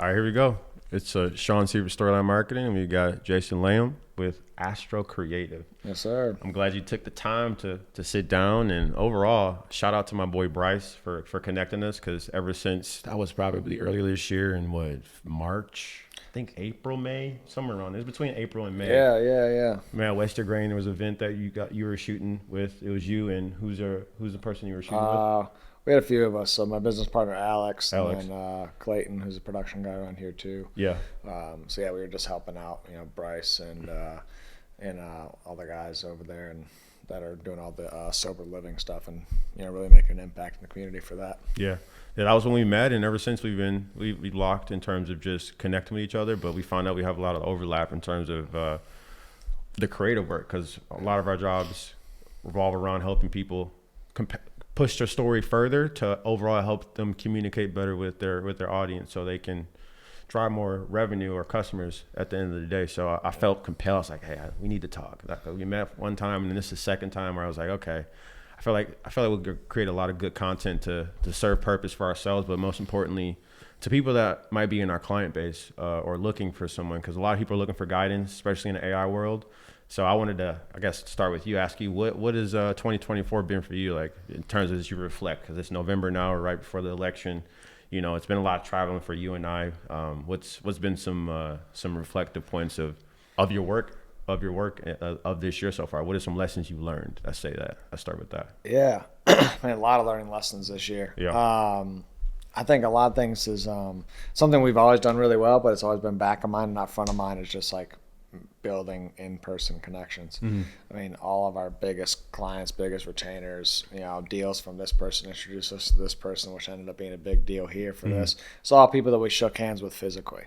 All right, here we go. It's Shawn Severs Storylinemarketing, and we got Jason Laham with Astro Creative. Yes, sir. I'm glad you took the time to sit down, and overall, shout out to my boy Bryce for connecting us, because ever since, that was probably earlier this year in March? I think April, May, somewhere around. It was between April and May. Yeah. Man, Western Grain, there was an event that you were shooting with. It was you and who's the person you were shooting with? We had a few of us. So my business partner Alex. Alex. And Clayton, who's a production guy around here too. Yeah. So yeah, we were just helping out, Bryce and all the guys over there and that are doing all the sober living stuff and really making an impact in the community for that. Yeah, that was when we met, and ever since we locked in terms of just connecting with each other. But we found out we have a lot of overlap in terms of the creative work, because a lot of our jobs revolve around helping people push their story further to overall help them communicate better with their audience, so they can drive more revenue or customers at the end of the day. So I felt compelled. I was like, hey, we need to talk. We met one time, and then this is the second time where I was like, okay, I feel like we could create a lot of good content to serve purpose for ourselves, but most importantly, to people that might be in our client base or looking for someone, because a lot of people are looking for guidance, especially in the AI world. So I wanted to, I guess, start with you, ask you, what has 2024 been for you, like in terms of as you reflect, because it's November now, or right before the election. It's been a lot of traveling for you and I. What's been some reflective points of your work of this year so far? What are some lessons you learned? Let's start with that. Yeah, a lot of learning lessons this year. Yeah. I think a lot of things is something we've always done really well, but it's always been back of mind, not front of mind. It's just like building in-person connections. Mm-hmm. I mean, all of our biggest clients, biggest retainers, deals from this person introduced us to this person, which ended up being a big deal here for this. It's all people that we shook hands with physically.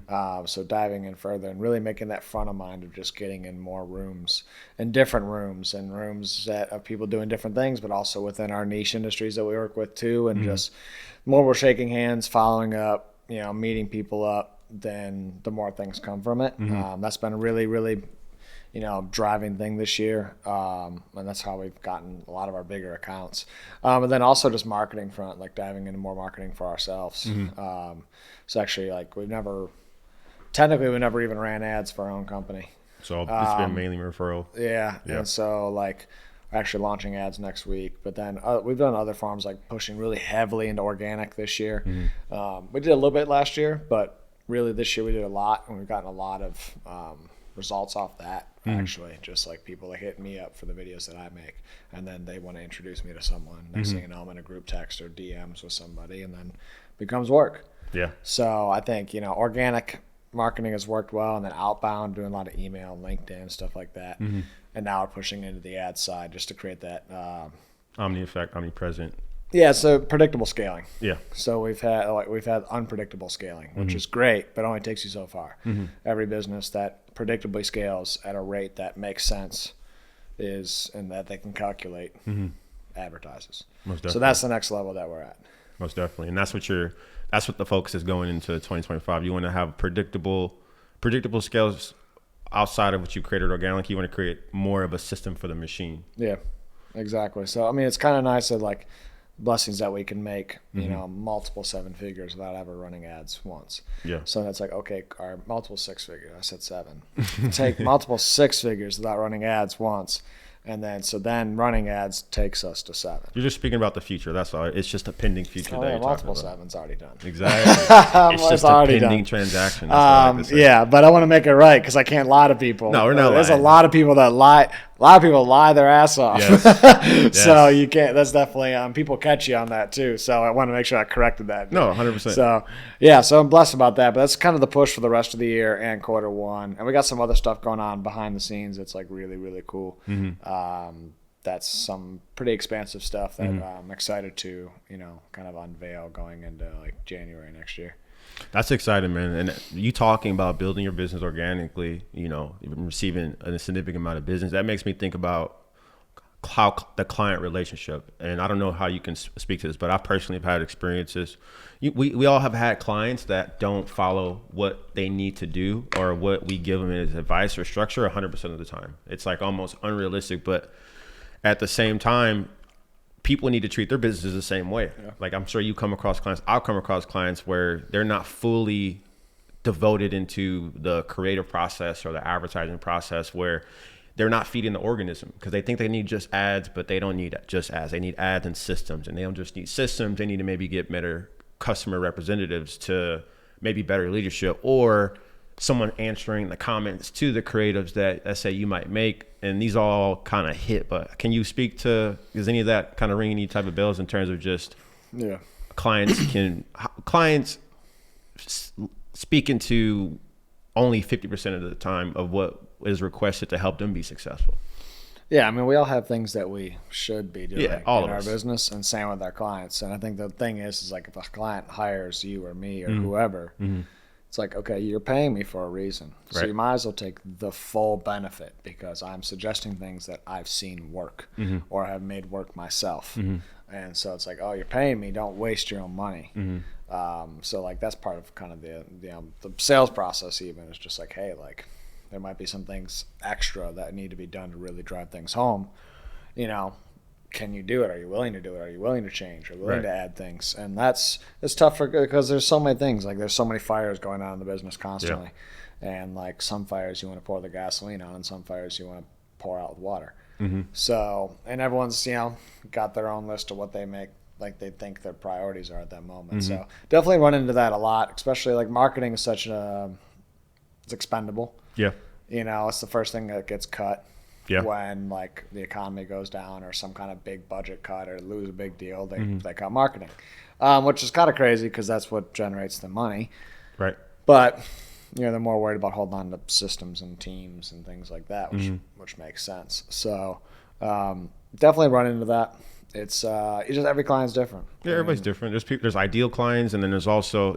So diving in further and really making that front of mind of just getting in more rooms and different rooms and rooms that of people doing different things, but also within our niche industries that we work with too. And just more we're shaking hands, following up, meeting people up, then the more things come from it. That's been a really, really, driving thing this year. And that's how we've gotten a lot of our bigger accounts. And then also just marketing front, like diving into more marketing for ourselves. So actually, like we never even ran ads for our own company. So it's been mainly referral. Yeah. And so like we're actually launching ads next week, but then we've done other farms like pushing really heavily into organic this year. We did a little bit last year, but really this year we did a lot, and we've gotten a lot of results off that, actually. Just like people are hitting me up for the videos that I make, and then they want to introduce me to someone. Next thing you know, I'm in a group text or DMs with somebody, and then it becomes work. Yeah. So I think, organic marketing has worked well, and then outbound, doing a lot of email, LinkedIn, stuff like that. And now we're pushing into the ad side just to create that omnipresent. Yeah, so predictable scaling. Yeah. So we've had unpredictable scaling, which is great, but only takes you so far. Every business that predictably scales at a rate that makes sense and that they can calculate advertises. Most definitely. So that's the next level that we're at. Most definitely, and that's what the focus is going into 2025. You want to have predictable scales outside of what you created organically. You want to create more of a system for the machine. Yeah, exactly. So I mean, it's kind of nice that like blessings that we can make, multiple 7 figures without ever running ads once. Yeah. So that's like, okay, our multiple 6 figures. I said 7. Take multiple 6 figures without running ads once. And then running ads takes us to 7. You're just speaking about the future. That's all. It's just a pending future that you're multiple talking about. 7's already done. Exactly. It's just a pending transaction. That's what I like to say. Yeah, but I want to make it right because I can't lie to people. No, we're not There's lying. a lot of people that lie. A lot of people lie their ass off. Yes. So you can't. That's definitely people catch you on that too. So I want to make sure I corrected that. No, 100%. So yeah, so I'm blessed about that. But that's kind of the push for the rest of the year and quarter 1. And we got some other stuff going on behind the scenes. It's like really, really cool. That's some pretty expansive stuff that I'm excited to, kind of unveil going into like January next year. That's exciting, man. And you talking about building your business organically, receiving a significant amount of business, that makes me think about how the client relationship. And I don't know how you can speak to this, but I personally have had experiences. We all have had clients that don't follow what they need to do or what we give them as advice or structure 100% of the time. It's like almost unrealistic, but at the same time, people need to treat their businesses the same way. Yeah. Like I'm sure you come across clients, I'll come across clients where they're not fully devoted into the creative process or the advertising process where they're not feeding the organism, because they think they need just ads, but they don't need just ads. They need ads and systems, and they don't just need systems. They need to maybe get better customer representatives to maybe better leadership, or someone answering the comments to the creatives that say you might make. And these all kind of hit, but can you speak to, is any of that kind of ringing any type of bells in terms of just clients speaking to only 50% of the time of what is requested to help them be successful? Yeah, I mean, we all have things that we should be doing in all of our us. business, and same with our clients. And I think the thing is like if a client hires you or me or whoever, it's like, okay, you're paying me for a reason. So Right. you might as well take the full benefit, because I'm suggesting things that I've seen work or have made work myself. And so it's like, oh, you're paying me, don't waste your own money. So like that's part of kind of the sales process. Even it's just like, hey, like there might be some things extra that need to be done to really drive things home. You know, can you do it? Are you willing to do it? Are you willing to change? Are you willing Right. to add things? And it's tough because there's so many things. Like there's so many fires going on in the business constantly, and like some fires you want to pour the gasoline on, and some fires you want to pour out with water. So, and everyone's got their own list of what they make, like they think their priorities are at that moment. So definitely run into that a lot, especially like marketing is such it's expendable. Yeah. It's the first thing that gets cut. Yeah. When like the economy goes down or some kind of big budget cut or lose a big deal, they cut marketing, which is kind of crazy because that's what generates the money. Right. But they're more worried about holding on to systems and teams and things like that, which makes sense. So definitely run into that. It's just every client's different. Yeah, everybody's different. There's ideal clients, and then there's also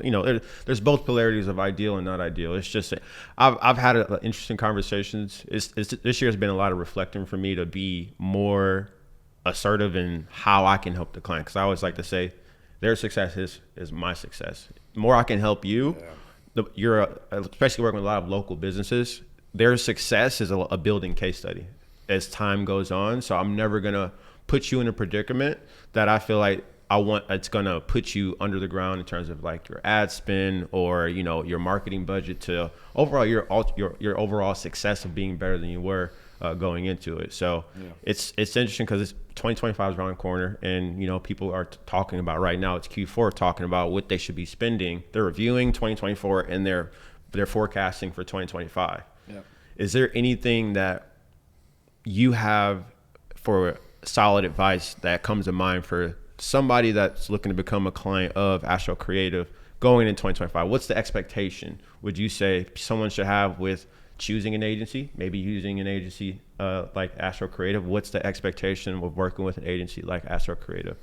there's both polarities of ideal and not ideal. It's just I've had interesting conversations. This year has been a lot of reflecting for me to be more assertive in how I can help the client, because I always like to say their success is my success. The more I can help you, you're especially working with a lot of local businesses. Their success is a building case study as time goes on. So I'm never gonna put you in a predicament that I feel like it's gonna put you under the ground in terms of like your ad spend or your marketing budget to overall your overall success of being better than you were going into it. So it's interesting because 2025 is around the corner, and people are talking about right now, it's Q4, talking about what they should be spending. They're reviewing 2024 and they're forecasting for 2025. Is there anything that you have for solid advice that comes to mind for somebody that's looking to become a client of Astro Creative going in 2025? What's the expectation would you say someone should have with choosing an agency, maybe using an agency like Astro Creative? What's the expectation of working with an agency like Astro Creative?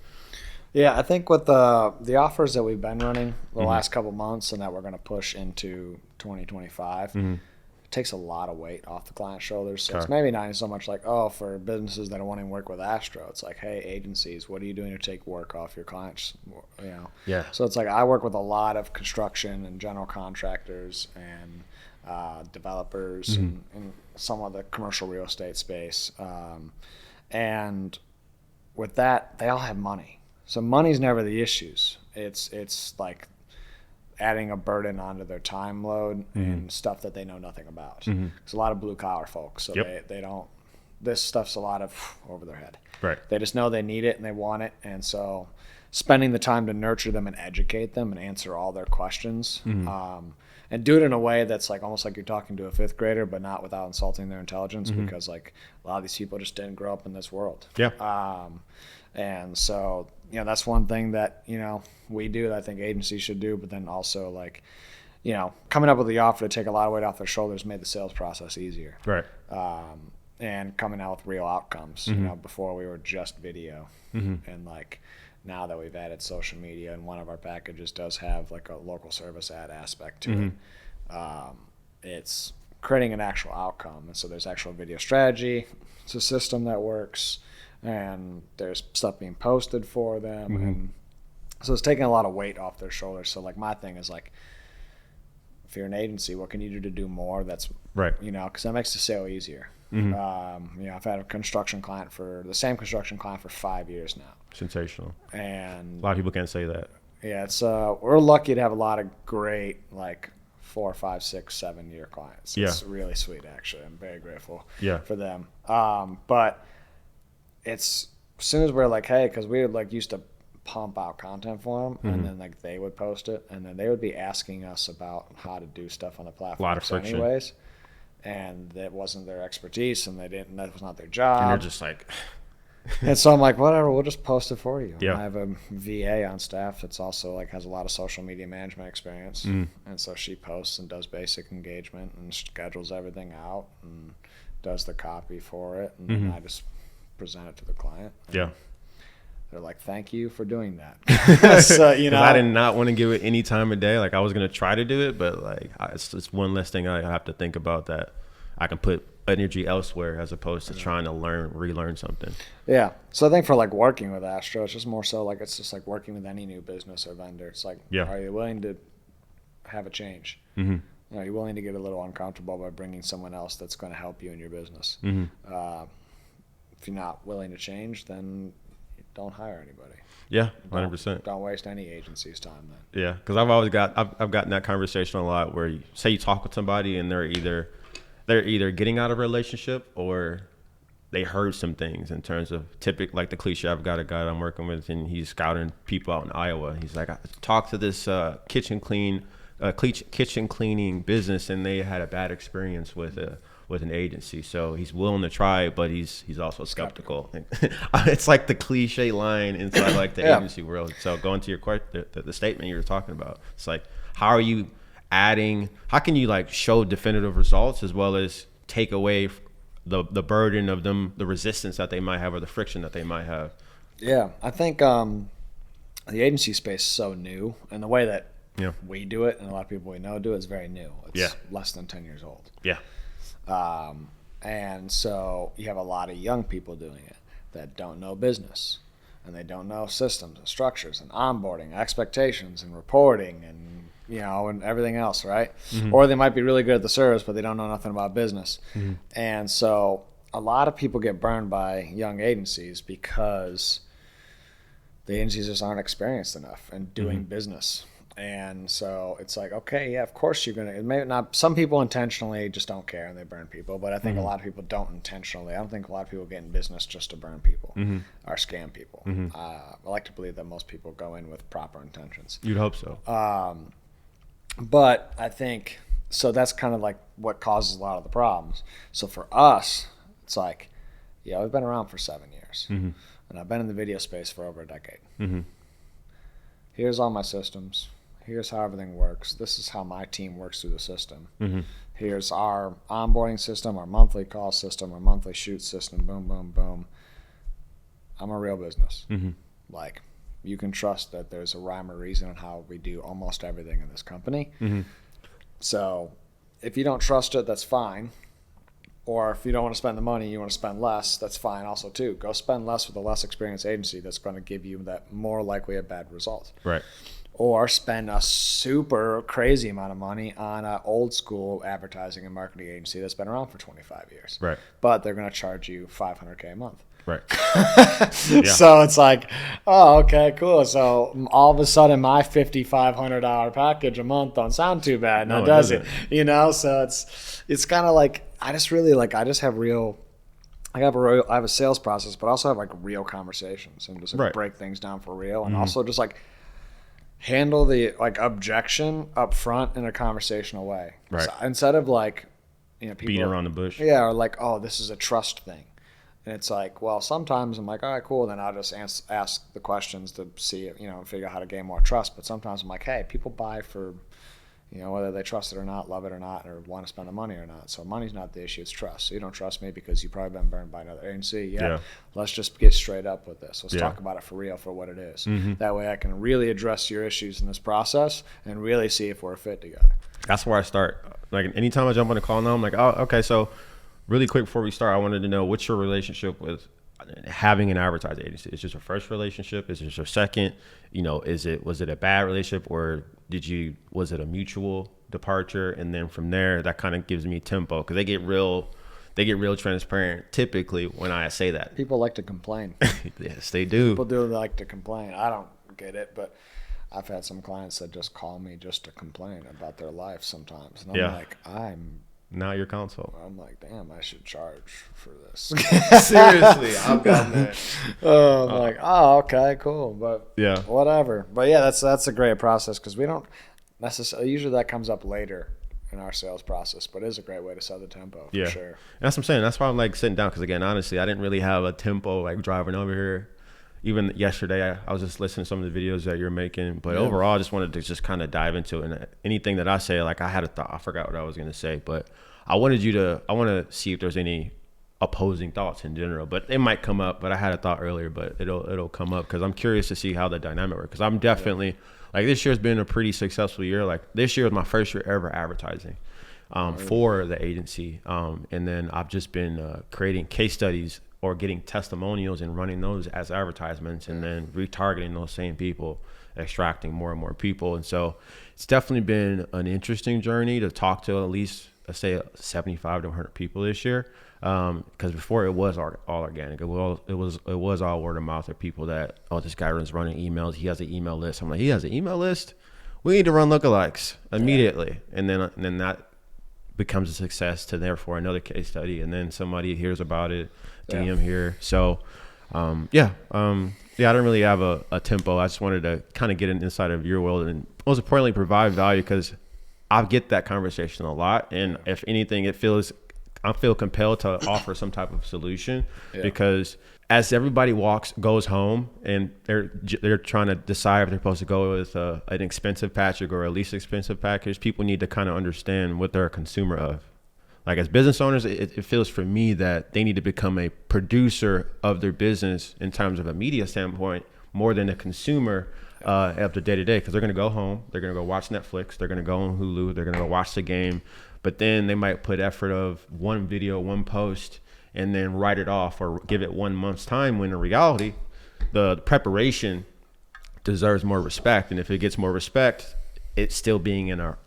Yeah, I think with the offers that we've been running the last couple months and that we're going to push into 2025, it takes a lot of weight off the client's shoulders. So it's maybe not so much like, for businesses that are wanting to work with Astro, it's like, hey, agencies, what are you doing to take work off your clients? Yeah. So it's like I work with a lot of construction and general contractors and developers and some of the commercial real estate space. And with that, they all have money. So money's never the issues. It's like adding a burden onto their time load and stuff that they know nothing about. It's a lot of blue collar folks, so they don't. This stuff's a lot of over their head. Right. They just know they need it and they want it, and so spending the time to nurture them and educate them and answer all their questions, and do it in a way that's like almost like you're talking to a fifth grader, but not without insulting their intelligence, because like a lot of these people just didn't grow up in this world. And so, that's one thing that, we do that I think agencies should do, but then also like, coming up with the offer to take a lot of weight off their shoulders made the sales process easier. Right. And coming out with real outcomes, before we were just video. And like now that we've added social media and one of our packages does have like a local service ad aspect to it, it's creating an actual outcome. And so there's actual video strategy. It's a system that works. And there's stuff being posted for them, and so it's taking a lot of weight off their shoulders. So like my thing is like, if you're an agency, what can you do to do more? That's right. Because that makes the sale easier. I've had the same construction client for 5 years now. Sensational. And a lot of people can't say that. Yeah, it's we're lucky to have a lot of great like 4, 5, 6, 7 year clients. Yeah. It's really sweet, actually. I'm very grateful Yeah. for them. But it's as soon as we're like, hey, because we would like used to pump out content for them, and then like they would post it, and then they would be asking us about how to do stuff on the platform. A lot of friction. Anyways, and that wasn't their expertise, and that was not their And job. you're just like, And so I'm like, whatever, we'll just post it for you. Yeah. I have a VA on staff that's also like has a lot of social media management experience, and so she posts and does basic engagement and schedules everything out and does the copy for it, and then I just present it to the client. yeah. They're like, thank you for doing that. So, you know, I did not want to give it any time of day. Like I was going to try to do it, but like it's one less thing I have to think about that I can put energy elsewhere as opposed to trying to relearn something. Yeah. So I think for like working with Astro, it's just more so like it's just like working with any new business or vendor. It's like, are you willing to have a change? Are you willing to get a little uncomfortable by bringing someone else that's going to help you in your business? If you're not willing to change, then don't hire anybody. Yeah, 100%. Don't waste any agency's time then. Yeah, because I've gotten that conversation a lot where you talk with somebody and they're either getting out of a relationship or they heard some things in terms of like the cliche. I've got a guy I'm working with and he's scouting people out in Iowa. He's like, I talked to this kitchen cleaning business and they had a bad experience with an agency, so he's willing to try it, but he's also skeptical. It's like the cliche line inside like the agency world. So going to your question, the statement you were talking about, it's like how can you like show definitive results as well as take away the burden of them, the resistance that they might have or the friction that they might have. Yeah, I think the agency space is so new, and the way that we do it and a lot of people we know do it is very new. It's less than 10 years old. Yeah. And so you have a lot of young people doing it that don't know business, and they don't know systems and structures and onboarding, expectations and reporting and, you know, and everything else, right? Or they might be really good at the service, but they don't know nothing about business. And so a lot of people get burned by young agencies because the agencies just aren't experienced enough in doing business. And so it's like, okay, yeah, of course you're going to, it may not, some people intentionally just don't care and they burn people, but I think a lot of people don't intentionally. I don't think a lot of people get in business just to burn people or scam people. I like to believe that most people go in with proper intentions. You'd hope so. But I think, so that's kind of like what causes a lot of the problems. So for us, it's like, yeah, we've been around for 7 years and I've been in the video space for over a decade. Here's all my systems. Here's how everything works. This is how my team works through the system. Here's our onboarding system, our monthly call system, our monthly shoot system, boom, boom, boom. I'm a real business. Like, you can trust that there's a rhyme or reason on how we do almost everything in this company. So if you don't trust it, that's fine. Or if you don't want to spend the money, you want to spend less, that's fine also too. Go spend less with a less experienced agency that's going to give you that more likely a bad result. Right. Or spend a super crazy amount of money on an old school advertising and marketing agency that's been around for 25 years. Right. But they're going to charge you $500K a month. Right. So it's like, oh, okay, cool. So all of a sudden my $5,500 package a month don't sound too bad. Now, does it? You know, so it's kind of like, I have a sales process, but I also have like real conversations and just like break things down for real. And also just like handle the like objection up front in a conversational way. Right. So instead of like, you know, people beating around the bush. Yeah. Or like, oh, this is a trust thing. And it's like, well, sometimes I'm like, all right, cool. Then I'll just ask the questions to see, you know, figure out how to gain more trust. But sometimes I'm like, hey, people buy for, you know, whether they trust it or not, love it or not, or want to spend the money or not. So money's not the issue, it's trust. So you don't trust me because you've probably been burned by another agency. Yeah. Let's just get straight up with this. Let's talk about it for real, for what it is. That way I can really address your issues in this process and really see if we're a fit together. That's where I start. Like anytime I jump on a call now, I'm like, oh, okay, so really quick before we start, I wanted to know what's your relationship with having an advertising agency? Is this your first relationship? Is this your second? You know, was it a bad relationship or was it a mutual departure? And then from there, that kind of gives me tempo because they get real transparent typically when I say that. People like to complain. Yes, they do. People do like to complain. I don't get it, but I've had some clients that just call me just to complain about their life sometimes. And I'm like, not your console. I'm like, damn, I should charge for this. Seriously, I've gotten that. I'm like, oh, okay, cool. But yeah, whatever. But yeah, that's a great process because we don't necessarily, usually that comes up later in our sales process, but it is a great way to set the tempo for sure. And that's what I'm saying. That's why I'm like sitting down because, again, honestly, I didn't really have a tempo like driving over here. Even yesterday, I was just listening to some of the videos that you're making, but overall, I just wanted to just kind of dive into it. And anything that I say, like I had a thought, I forgot what I was going to say, but I want to see if there's any opposing thoughts in general, but it might come up. But I had a thought earlier, but it'll come up because I'm curious to see how the dynamic works. Because I'm definitely like, this year's been a pretty successful year. Like this year was my first year ever advertising for the agency, and then I've just been creating case studies or getting testimonials and running those as advertisements and then retargeting those same people, extracting more and more people. And so it's definitely been an interesting journey to talk to at least, let's say, 75 to 100 people this year. Because before it was all organic. It was all word of mouth of people that, oh, this guy runs running emails. He has an email list. I'm like, he has an email list? We need to run lookalikes immediately. And then that becomes a success to therefore another case study. And then somebody hears about it, DM here. So, I don't really have a tempo. I just wanted to kind of get an inside of your world and most importantly, provide value because I get that conversation a lot. And if anything, I feel compelled to offer some type of solution because as everybody goes home and they're trying to decide if they're supposed to go with an expensive package or a least expensive package, people need to kind of understand what they're a consumer of. Like as business owners, it feels for me that they need to become a producer of their business in terms of a media standpoint more than a consumer of the day-to-day, because they're going to go home, they're going to go watch Netflix, they're going to go on Hulu, they're going to go watch the game, but then they might put effort of one video, one post, and then write it off or give it 1 month's time, when in reality, the preparation deserves more respect. And if it gets more respect, it's still being in a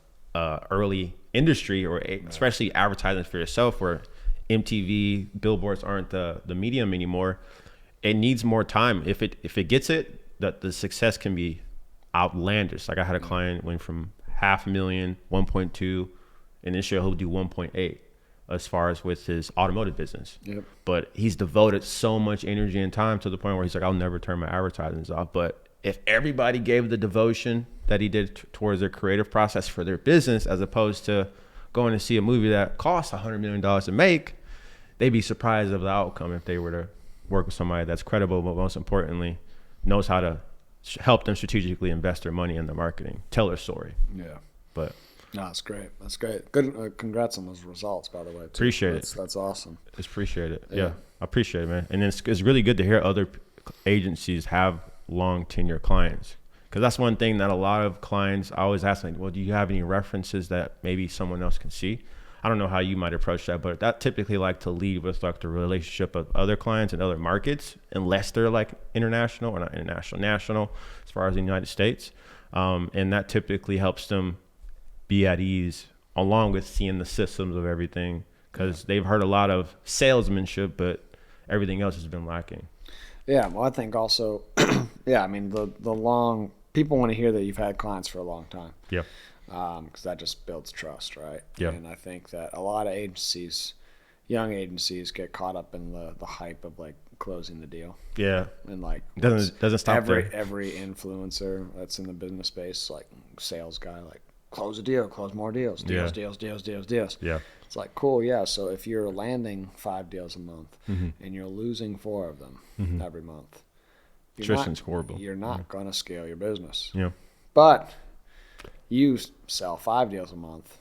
early industry, or especially advertising for yourself, where MTV, billboards aren't the medium anymore. It needs more time. If it gets it, the success can be outlandish. Like I had a client went from 500,000, 1.2, and this year he'll do 1.8 as far as with his automotive business. But he's devoted so much energy and time to the point where he's like, I'll never turn my advertisements off. But if everybody gave the devotion that he did towards their creative process for their business, as opposed to going to see a movie that costs $100 million to make, they'd be surprised of the outcome if they were to work with somebody that's credible, but most importantly, knows how to help them strategically invest their money in the marketing, tell their story. But no, that's great. That's great. Good. Congrats on those results, by the way. Too. Appreciate it. That's awesome. It's appreciate it. Yeah, I appreciate it, man. And it's really good to hear other agencies have long tenure clients, because that's one thing that a lot of clients, I always ask, like, well, do you have any references that maybe someone else can see? I don't know how you might approach that, but that typically like to lead with like the relationship of other clients in other markets, unless they're like international or not international, national, as far as the United States. And that typically helps them be at ease, along with seeing the systems of everything, because they've heard a lot of salesmanship, but everything else has been lacking. Yeah, well, I think also, I mean, the long, people want to hear that you've had clients for a long time. Yeah. Because that just builds trust, right? Yeah. And I think that a lot of agencies, young agencies, get caught up in the hype of like closing the deal. Yeah. And like doesn't stop there. Every influencer that's in the business space, like sales guy, like close a deal, close more deals, deals. Yeah. It's like, cool, yeah. So if you're landing 5 deals a month and you're losing 4 of them every month, attrition's horrible. You're not going to scale your business. Yeah. But you sell 5 deals a month,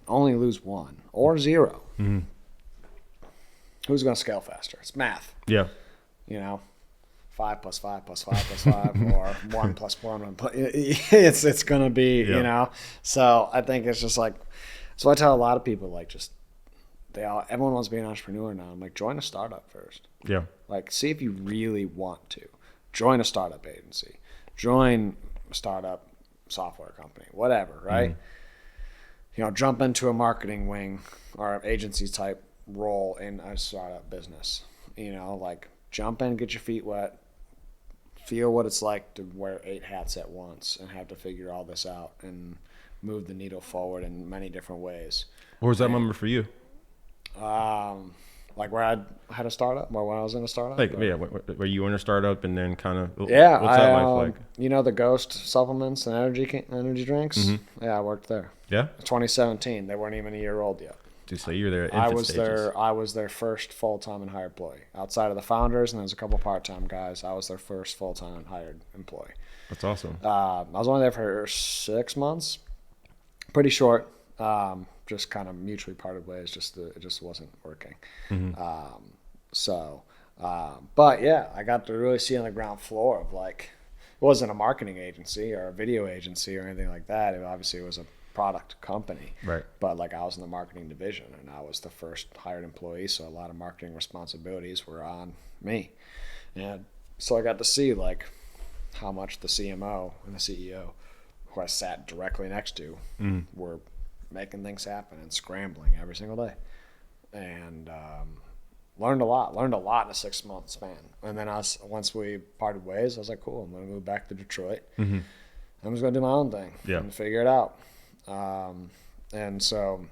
only lose 1 or 0. Who's going to scale faster? It's math. Yeah. 5 plus 5 plus 5 plus 5 or 1 plus 1. It's going to be, So I think it's just like, so I tell a lot of people, like, just everyone wants to be an entrepreneur now. I'm like, join a startup first. Yeah. Like, see if you really want to. Join a startup agency. Join a startup software company, whatever, right? Jump into a marketing wing or agency type role in a startup business. Like, jump in, get your feet wet, feel what it's like to wear 8 hats at once and have to figure all this out and move the needle forward in many different ways. What was that moment for you? Like where I had a startup, or when I was in a startup. Like, yeah, where you were in a startup and then kind of, yeah, what's that life like? You know the Ghost supplements and energy drinks? Mm-hmm. Yeah, I worked there. Yeah? 2017. They weren't even a year old yet. Dude, so you were there at I infant was stages. I was their first full-time and hired employee. Outside of the founders, and there's a couple part-time guys, I was their first full-time and hired employee. That's awesome. I was only there for 6 months. Pretty short. Just kind of mutually parted ways. It just wasn't working. Mm-hmm. But yeah, I got to really see on the ground floor of like, it wasn't a marketing agency or a video agency or anything like that. It obviously was a product company. Right. But like I was in the marketing division and I was the first hired employee. So a lot of marketing responsibilities were on me. And so I got to see like how much the CMO and the CEO, who I sat directly next to, were making things happen and scrambling every single day. And learned a lot in a 6-month span. And then once we parted ways, I was like, cool, I'm going to move back to Detroit. Mm-hmm. I'm just going to do my own thing and figure it out. And so,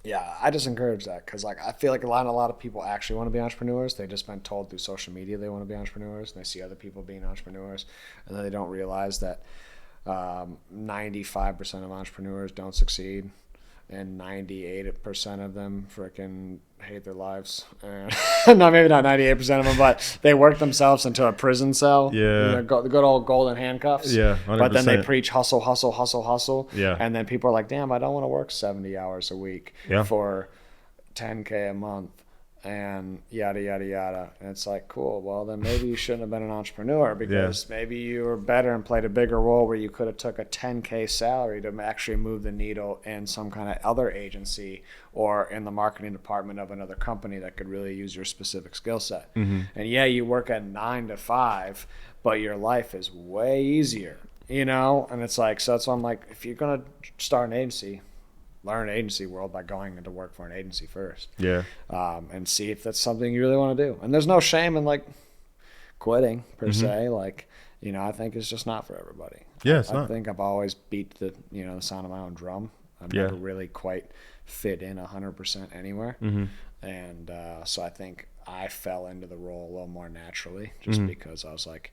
yeah, I just encourage that because like I feel like a lot of people actually want to be entrepreneurs. They've just been told through social media they want to be entrepreneurs, and they see other people being entrepreneurs, and then they don't realize that 95% of entrepreneurs don't succeed, and 98% of them freaking hate their lives. And no, maybe not 98% of them, but they work themselves into a prison cell. Yeah. The good old golden handcuffs. Yeah, 100%. But then they preach hustle, hustle, hustle, hustle. Yeah. And then people are like, damn, I don't want to work 70 hours a week for $10K a month. And yada, yada, yada. And it's like, cool. Well, then maybe you shouldn't have been an entrepreneur because maybe you were better and played a bigger role where you could have took a 10K salary to actually move the needle in some kind of other agency or in the marketing department of another company that could really use your specific skill set. Mm-hmm. And yeah, you work at 9 to 5, but your life is way easier, you know? And it's like, so that's why I'm like, if you're going to start an agency, learn agency world by going into work for an agency first. Yeah. And see if that's something you really want to do. And there's no shame in like quitting per se. Like, you know, I think it's just not for everybody. Yeah, it's not. I think I've always beat the sound of my own drum. I've never really quite fit in 100% anywhere. Mm-hmm. And so I think I fell into the role a little more naturally just because I was like,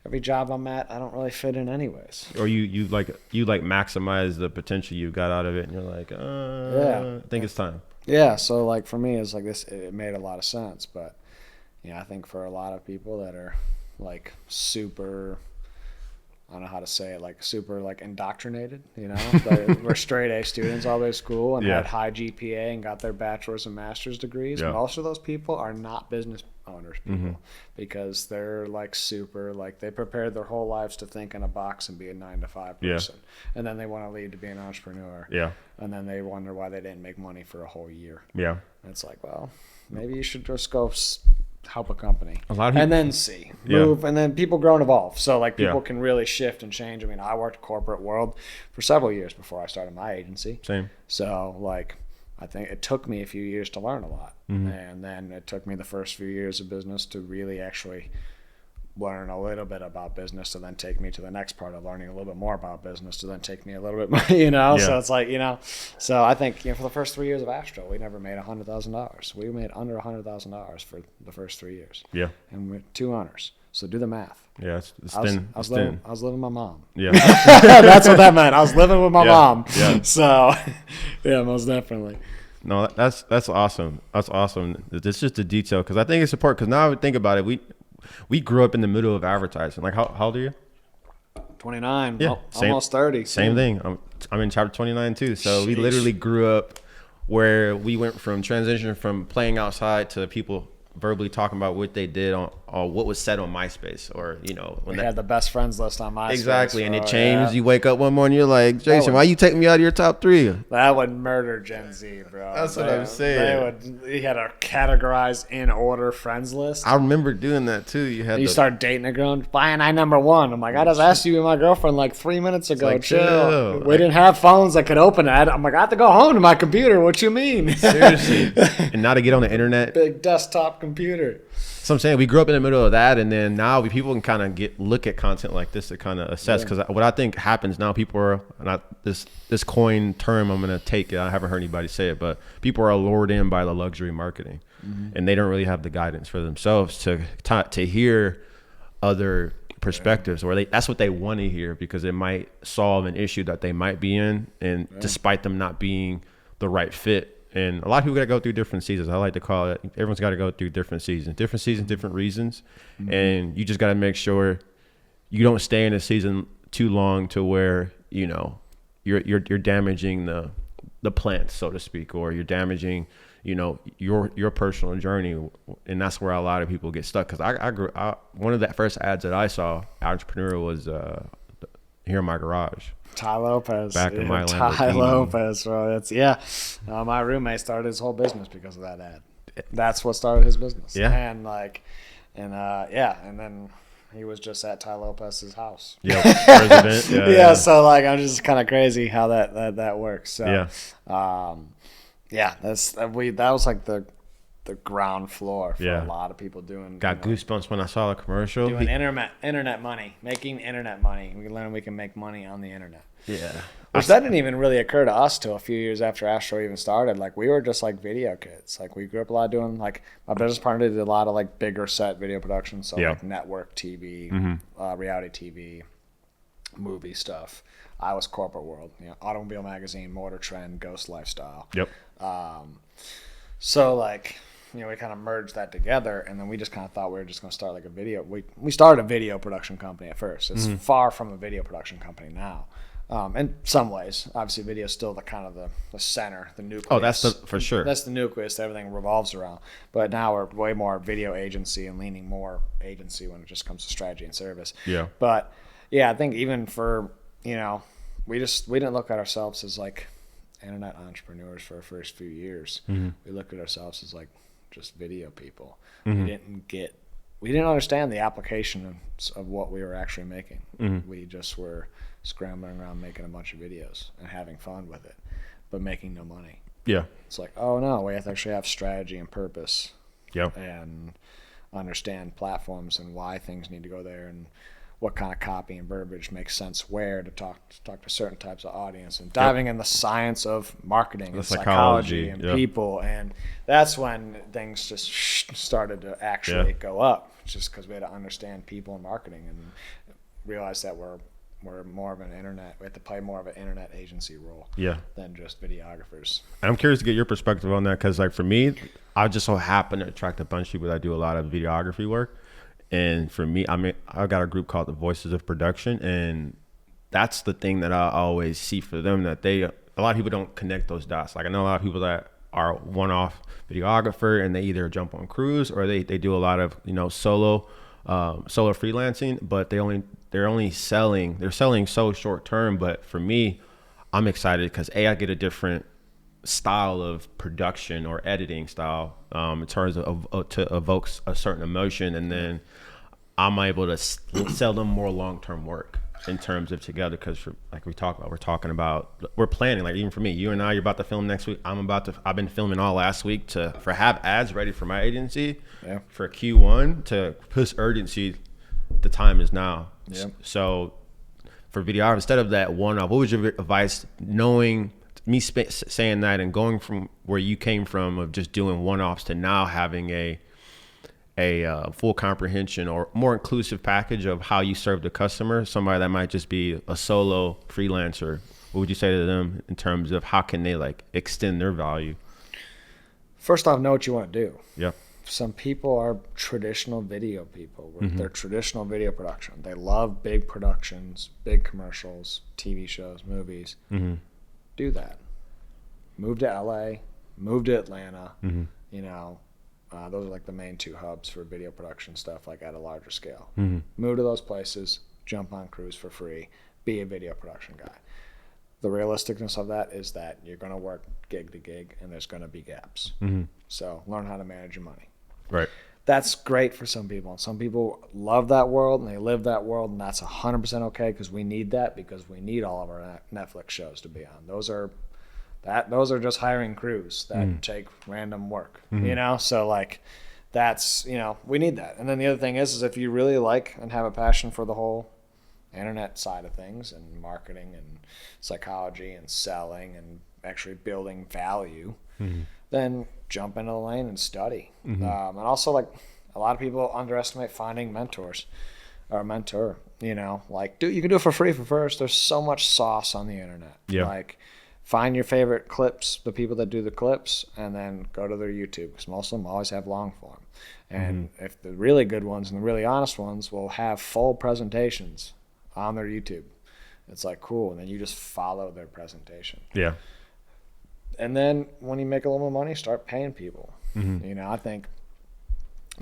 every job I'm at, I don't really fit in anyways. Or you maximize the potential you got out of it and you're like, I think it's time. Yeah. So like for me, it's like this, it made a lot of sense. But, you know, I think for a lot of people that are like super, I don't know how to say it, like super like indoctrinated, you know, we're straight A students all the way to school and had high GPA and got their bachelor's and master's degrees. Yeah. Most of those people are not business owners people because they're like super, like they prepared their whole lives to think in a box and be a 9 to 5 person. And then they want to leave to be an entrepreneur. Yeah. And then they wonder why they didn't make money for a whole year. Yeah. And it's like, well, maybe you should just go help a company and then move and then people grow and evolve, so like people can really shift and change. I mean, I worked corporate world for several years before I started my agency. So like I think it took me a few years to learn a lot, and then it took me the first few years of business to really actually learn a little bit about business to then take me to the next part of learning a little bit more about business to then take me a little bit more, you know. So it's like, you know, so I think, you know, for the first 3 years of Astro, we never made $100,000. We made under $100,000 for the first 3 years. Yeah. And we're 2 owners. So do the math. Yeah, I was living with my mom. Yeah. That's what that meant. I was living with my mom. Yeah. So yeah, most definitely. No, that's awesome. That's awesome. It's just a detail because I think it's important because now I would think about it, we grew up in the middle of advertising. Like, how old are you? 29. Yeah, almost 30. Same thing. I'm in chapter 29 too. So we literally grew up where we went from transition from playing outside to people verbally talking about what they did on what was said on MySpace, or you know, when they had the best friends list on MySpace. Exactly, and it changed. You wake up one morning, you're like, Jason, why you taking me out of your top 3? That would murder Gen Z, bro. That's what I'm saying. You had a categorized in order friends list. I remember doing that too. You start dating a girl, buying I number 1. I'm like, I just asked you and my girlfriend like 3 minutes ago. Like, chill. We didn't have phones that could open it. I'm like, I have to go home to my computer. What you mean? Seriously. And now to get on the internet. Big desktop computer. So I'm saying we grew up in the middle of that, and then now people can kind of look at content like this to kind of assess. Because what I think happens now, people are not this coin term. I'm gonna take it. I haven't heard anybody say it, but people are lured in by the luxury marketing, and they don't really have the guidance for themselves to hear other perspectives, or that's what they want to hear, because it might solve an issue that they might be in, and despite them not being the right fit. And a lot of people got to go through different seasons. I like to call it, everyone's got to go through different seasons, different reasons. And you just got to make sure you don't stay in a season too long to where, you know, you're damaging the plants, so to speak, or you're damaging, you know, your personal journey. And that's where a lot of people get stuck. Because one of the first ads that I saw, entrepreneur, was here in my garage. Ty Lopez. Back in my Ty Lopez, bro. That's my roommate started his whole business because of that ad. That's what started his business. Yeah. And and then he was just at Ty Lopez's house. Yeah. President. Yeah. So like, I'm just kind of crazy how that works. So that was like the ground floor for a lot of people doing. Got goosebumps when I saw the commercial. Doing internet money, making internet money. We learned we can make money on the internet. Yeah. Which that didn't even really occur to us till a few years after Astro even started. Like, we were just like video kids. Like, we grew up a lot doing, like, my business partner did a lot of like bigger set video production. So like network TV, reality TV, movie stuff. I was corporate world, you know, Automobile Magazine, Motor Trend, Ghost Lifestyle. Yep. So like, you know, we kind of merged that together, and then we just kind of thought we were just going to start like a video. We started a video production company at first. It's far from a video production company now. In some ways, obviously, video is still the kind of the center, the nucleus. Oh, that's for sure. That's the nucleus that everything revolves around. But now we're way more video agency and leaning more agency when it just comes to strategy and service. Yeah. But yeah, I think even for, you know, we didn't look at ourselves as like internet entrepreneurs for our first few years. We looked at ourselves as like just video people. We didn't understand the application of what we were actually making. We just were scrambling around making a bunch of videos and having fun with it, but making no money. Yeah. It's like, oh no, we have to actually have strategy and purpose. Yep. And understand platforms and why things need to go there, and what kind of copy and verbiage makes sense where to talk to certain types of audience, and diving in the science of marketing and psychology and people. And that's when things just started to actually go up, just because we had to understand people and marketing and realize that we're more of an internet. We have to play more of an internet agency role than just videographers. I'm curious to get your perspective on that, because like for me, I just so happen to attract a bunch of people that do a lot of videography work. And for me, I mean, I've got a group called the Voices of Production, and that's the thing that I always see for them, that a lot of people don't connect those dots. Like, I know a lot of people that are one-off videographer, and they either jump on crews or they do a lot of, you know, solo freelancing, but they're selling so short term. But for me, I'm excited because I get a different style of production or editing style in terms of to evoke a certain emotion, and then I'm able to sell them more long-term work in terms of together. Because we're planning, like even for me, you and I, you're about to film next week. I've been filming all last week for have ads ready for my agency for Q1 to push urgency. The time is now. So for video, instead of that one-off, what was your advice, knowing me saying that and going from where you came from of just doing one-offs to now having a full comprehension or more inclusive package of how you serve the customer, somebody that might just be a solo freelancer? What would you say to them in terms of how can they like extend their value? First off, know what you want to do. Yeah. Some people are traditional video people. They're traditional video production. They love big productions, big commercials, TV shows, movies. Do that. Move to LA, move to Atlanta. You know, those are like the main two hubs for video production stuff, like at a larger scale. Move to those places, jump on crews for free, be a video production guy. The realisticness of that is that you're going to work gig to gig, and there's going to be gaps. So learn how to manage your money. Right. That's great for some people. Some people love that world and they live that world, and that's 100% okay, because we need that, because we need all of our Netflix shows to be on. Those are just hiring crews that take random work, you know? So like that's, we need that. And then the other thing is if you really like and have a passion for the whole internet side of things and marketing and psychology and selling and actually building value, then jump into the lane and study. And also, like, a lot of people underestimate finding mentors or a mentor. Like, dude, you can do it for free for first. There's so much sauce on the internet. Yeah. Like, find your favorite clips, the people that do the clips, and then go to their YouTube, because most of them always have long form. And if the really good ones and the really honest ones will have full presentations on their YouTube, it's like, cool. And then you just follow their presentation. Yeah. And then when you make a little more money, start paying people. I think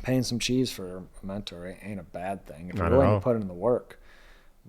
paying some cheese for a mentor ain't a bad thing. If you're willing to put in the work,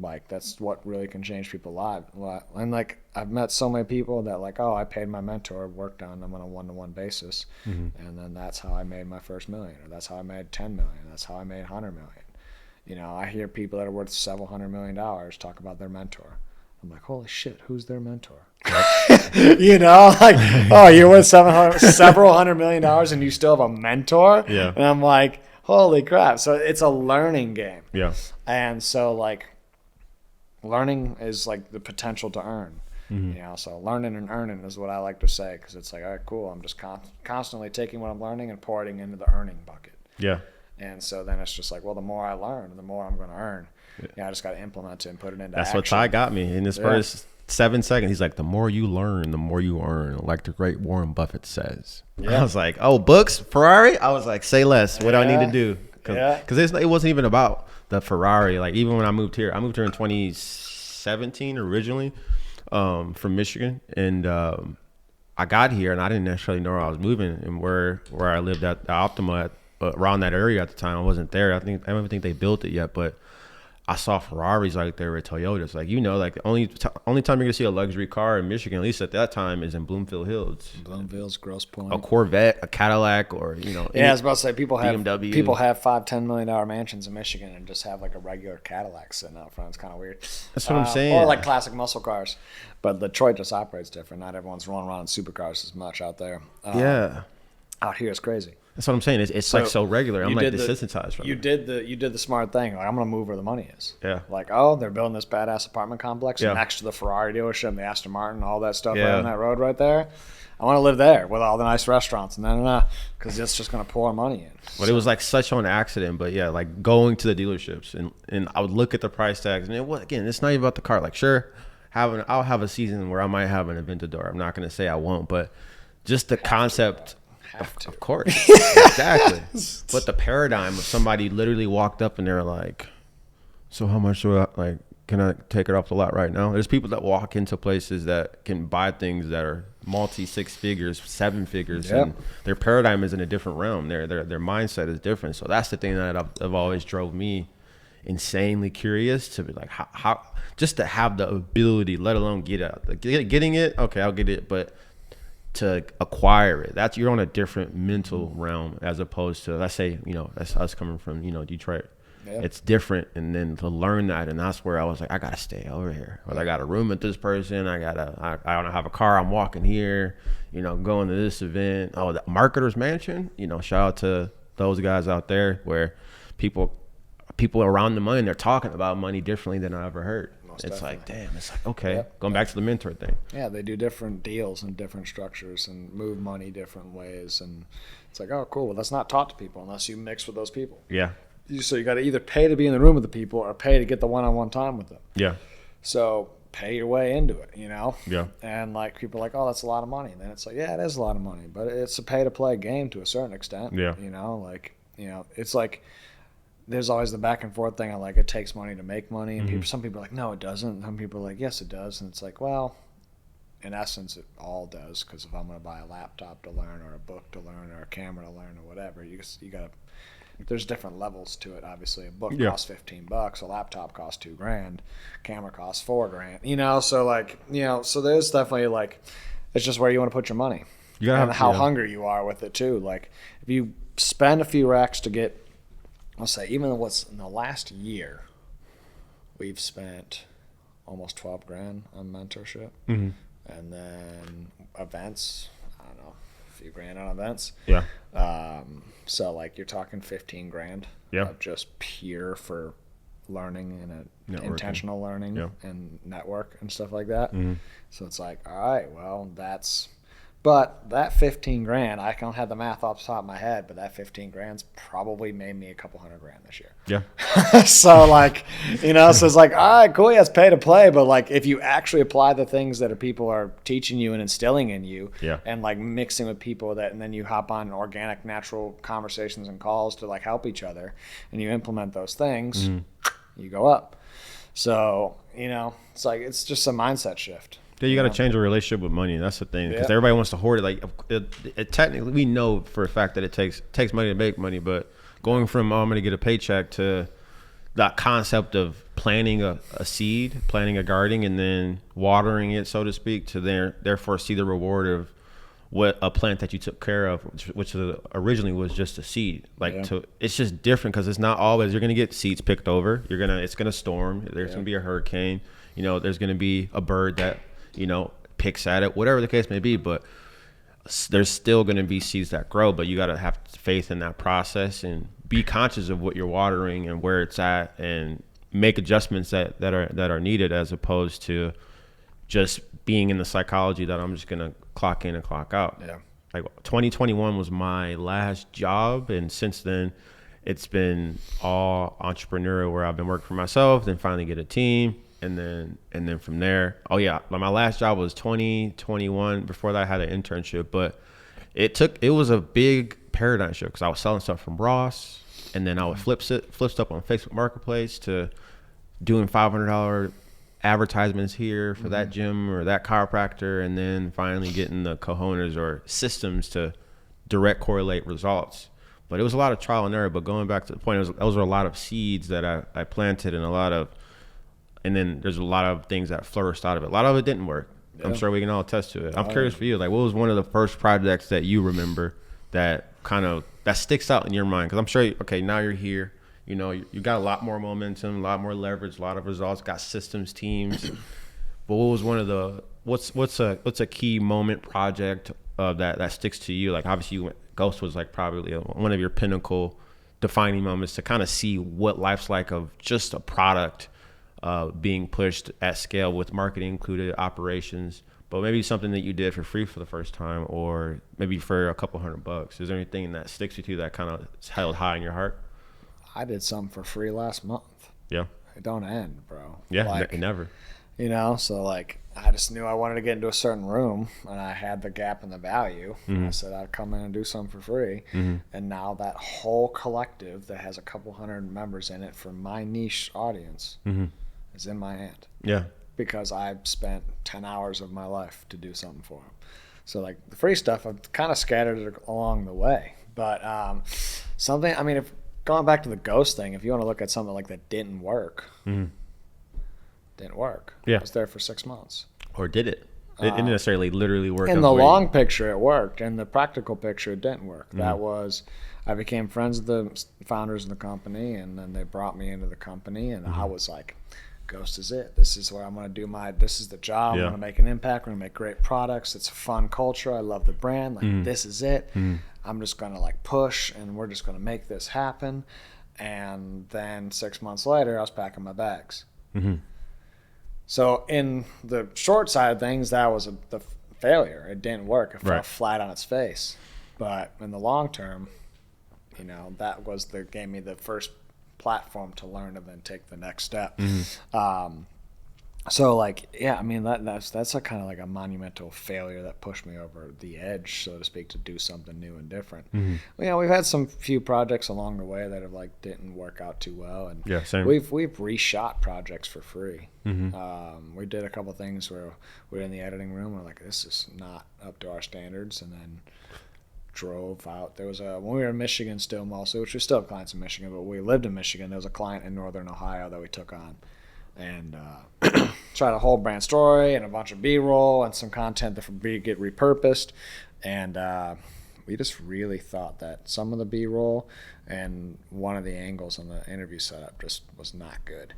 like, that's what really can change people's lives. And, like, I've met so many people that, like, I paid my mentor, worked on them on a one-to-one basis, and then that's how I made my first million, or that's how I made 10 million, that's how I made 100 million. I hear people that are worth several $100 million talk about their mentor. I'm like, holy shit, who's their mentor? Like, oh, you're worth several $100 million and you still have a mentor? Yeah. And I'm like, holy crap. So it's a learning game. Yeah. And so, like, learning is like the potential to earn. So learning and earning is what I like to say, because it's like, all right, cool. I'm just constantly taking what I'm learning and pouring it into the earning bucket. Yeah. And so then it's just like, well, the more I learn, the more I'm going to earn. I just got to implement it and put it into That's action. what Ty got me in his first 7 seconds. He's like, the more you learn, the more you earn, like the great Warren Buffett says. I was like, oh, books, Ferrari? I was like, say less. What do I need to do? Because it wasn't even about the Ferrari. Like, even when I moved here in 2017 originally from Michigan. And I got here and I didn't necessarily know where I was moving and where I lived at the Optima around that area at the time. I wasn't there. I don't even think they built it yet, but I saw Ferraris like they were Toyotas. Like, like the only time you're gonna see a luxury car in Michigan, at least at that time, is in Bloomfield Hills. Bloomfield's, Grosse Pointe. A Corvette, a Cadillac, or I was about to say people have BMW. People have $5-10 million mansions in Michigan and just have like a regular Cadillac sitting out front. It's kind of weird. That's what I'm saying. Or like classic muscle cars, but Detroit just operates different. Not everyone's rolling around in supercars as much out there. Out here it's crazy. That's what I'm saying. It's like so regular. I'm like desensitized from it. You did the smart thing. Like, I'm gonna move where the money is. Yeah. Like, oh, they're building this badass apartment complex next to the Ferrari dealership and the Aston Martin, all that stuff right on that road right there. I want to live there with all the nice restaurants and because it's just gonna pour money in. But it was like such an accident. But yeah, like going to the dealerships and I would look at the price tags and it's not even about the car. Like, sure, I'll have a season where I might have an Aventador. I'm not gonna say I won't, but just the concept. Of course. Exactly. But the paradigm of somebody literally walked up and they're like, so how much can I take it off the lot right now? There's people that walk into places that can buy things that are multi 6 figures, 7 figures, and their paradigm is in a different realm. Their mindset is different. So that's the thing that I've always drove me insanely curious to be like, how just to have the ability, let alone getting it. Okay, I'll get it, but to acquire it, you're on a different mental realm as opposed to, let's say, that's us coming from Detroit. It's different. And then to learn that, and that's where I was like, I gotta stay over here. Well, I got a room with this person. I don't have a car. I'm walking here. Going to this event. Oh, the Marketer's Mansion. Shout out to those guys out there where people around the money, they're talking about money differently than I ever heard. It's like, damn, it's like, okay, going back to the mentor thing. Yeah, they do different deals and different structures and move money different ways. And it's like, oh, cool. Well, that's not taught to people unless you mix with those people. Yeah. So you got to either pay to be in the room with the people or pay to get the one-on-one time with them. Yeah. So pay your way into it, Yeah. And like people are like, oh, that's a lot of money. And then it's like, yeah, it is a lot of money, but it's a pay-to-play game to a certain extent. Yeah. It's like, there's always the back and forth thing. It takes money to make money. And some people are like, no, it doesn't. Some people are like, yes, it does. And it's like, well, in essence, it all does. Because if I'm going to buy a laptop to learn, or a book to learn, or a camera to learn, or whatever, you got to. There's different levels to it. Obviously, a book costs $15, a laptop costs $2,000, camera costs $4,000. So there's definitely it's just where you want to put your money, and how hungry you are with it too. Like, if you spend a few racks to get. I'll say, even what's in the last year, we've spent almost $12,000 on mentorship, and then events. I don't know, few grand on events. Yeah. So like you're talking 15 grand of just pure for learning and intentional learning and network and stuff like that. So it's like, all right, well, but that 15 grand, I don't have the math off the top of my head, but that 15 grand's probably made me a couple $100,000 this year. Yeah. So like, so it's like, all right, cool. Yes, pay to play. But like, if you actually apply the things that people are teaching you and instilling in you and like mixing with people and then you hop on organic, natural conversations and calls to like help each other and you implement those things, you go up. So, it's like, it's just a mindset shift. Yeah, you got to change your relationship with money. That's the thing, because everybody wants to hoard it. Like, technically, we know for a fact that it takes money to make money. But going from I'm going to get a paycheck to that concept of planting a seed, planting a garden, and then watering it, so to speak, to therefore see the reward of what a plant that you took care of, which originally was just a seed. It's just different because it's not always you're going to get seeds picked over. It's going to storm. There's going to be a hurricane. There's going to be a bird that picks at it, whatever the case may be, but there's still going to be seeds that grow, but you got to have faith in that process and be conscious of what you're watering and where it's at and make adjustments that are needed, as opposed to just being in the psychology that I'm just going to clock in and clock out. Yeah. Like 2021 was my last job. And since then it's been all entrepreneurial, where I've been working for myself, then finally get a team. And then from there, my last job was 2021. Before that, I had an internship, but it was a big paradigm shift because I was selling stuff from Ross, and then I would flip stuff on Facebook Marketplace to doing $500 advertisements here for that gym or that chiropractor, and then finally getting the cojones or systems to direct correlate results. But it was a lot of trial and error. But going back to the point, those were a lot of seeds that I planted, and then there's a lot of things that flourished out of it. A lot of it didn't work. Yeah. I'm sure we can all attest to it. I'm curious for you, like, what was one of the first projects that you remember that sticks out in your mind? Because I'm sure, now you're here. You got a lot more momentum, a lot more leverage, a lot of results, got systems, teams. But what was one of the what's a key moment project that sticks to you? Like, obviously, Ghost was like probably one of your pinnacle defining moments to kind of see what life's like of just a product being pushed at scale with marketing included, operations, but maybe something that you did for free for the first time, or maybe for a couple $100. Is there anything that sticks with you that kind of is held high in your heart? I did something for free last month. Yeah. It don't end, bro. Yeah, never. So like I just knew I wanted to get into a certain room, and I had the gap in the value. And I said I'd come in and do something for free. And now that whole collective that has a couple hundred members in it for my niche audience is in my hand. Yeah. Because I've spent 10 hours of my life to do something for them. So like the free stuff, I've kind of scattered it along the way. But if going back to the Ghost thing, if you want to look at something like that didn't work, didn't work. Yeah. I was there for 6 months. Or did it? It didn't necessarily literally work. In the long picture, it worked. In the practical picture, it didn't work. That was, I became friends with the founders of the company, and then they brought me into the company, and I was like, Ghost is it. This is where I'm going to do this is the job. I'm going to make an impact. We're going to make great products. It's a fun culture. I love the brand. Like, this is it. I'm just going to like push, and we're just going to make this happen. And then 6 months later, I was packing my bags. So in the short side of things, that was the failure. It didn't work. It fell flat on its face. But in the long term, that gave me the first platform to learn and then take the next step. So like, that's a kind of like a monumental failure that pushed me over the edge, so to speak, to do something new and different. We've had some few projects along the way that have like didn't work out too well, and we've reshot projects for free. We did a couple things where we're in the editing room, we're like, this is not up to our standards, and then drove out. There was when we were in Michigan still mostly, which we still have clients in Michigan, but we lived in Michigan. There was a client in Northern Ohio that we took on, and tried a whole brand story and a bunch of B-roll and some content that get repurposed. And we just really thought that some of the B-roll and one of the angles on the interview setup just was not good.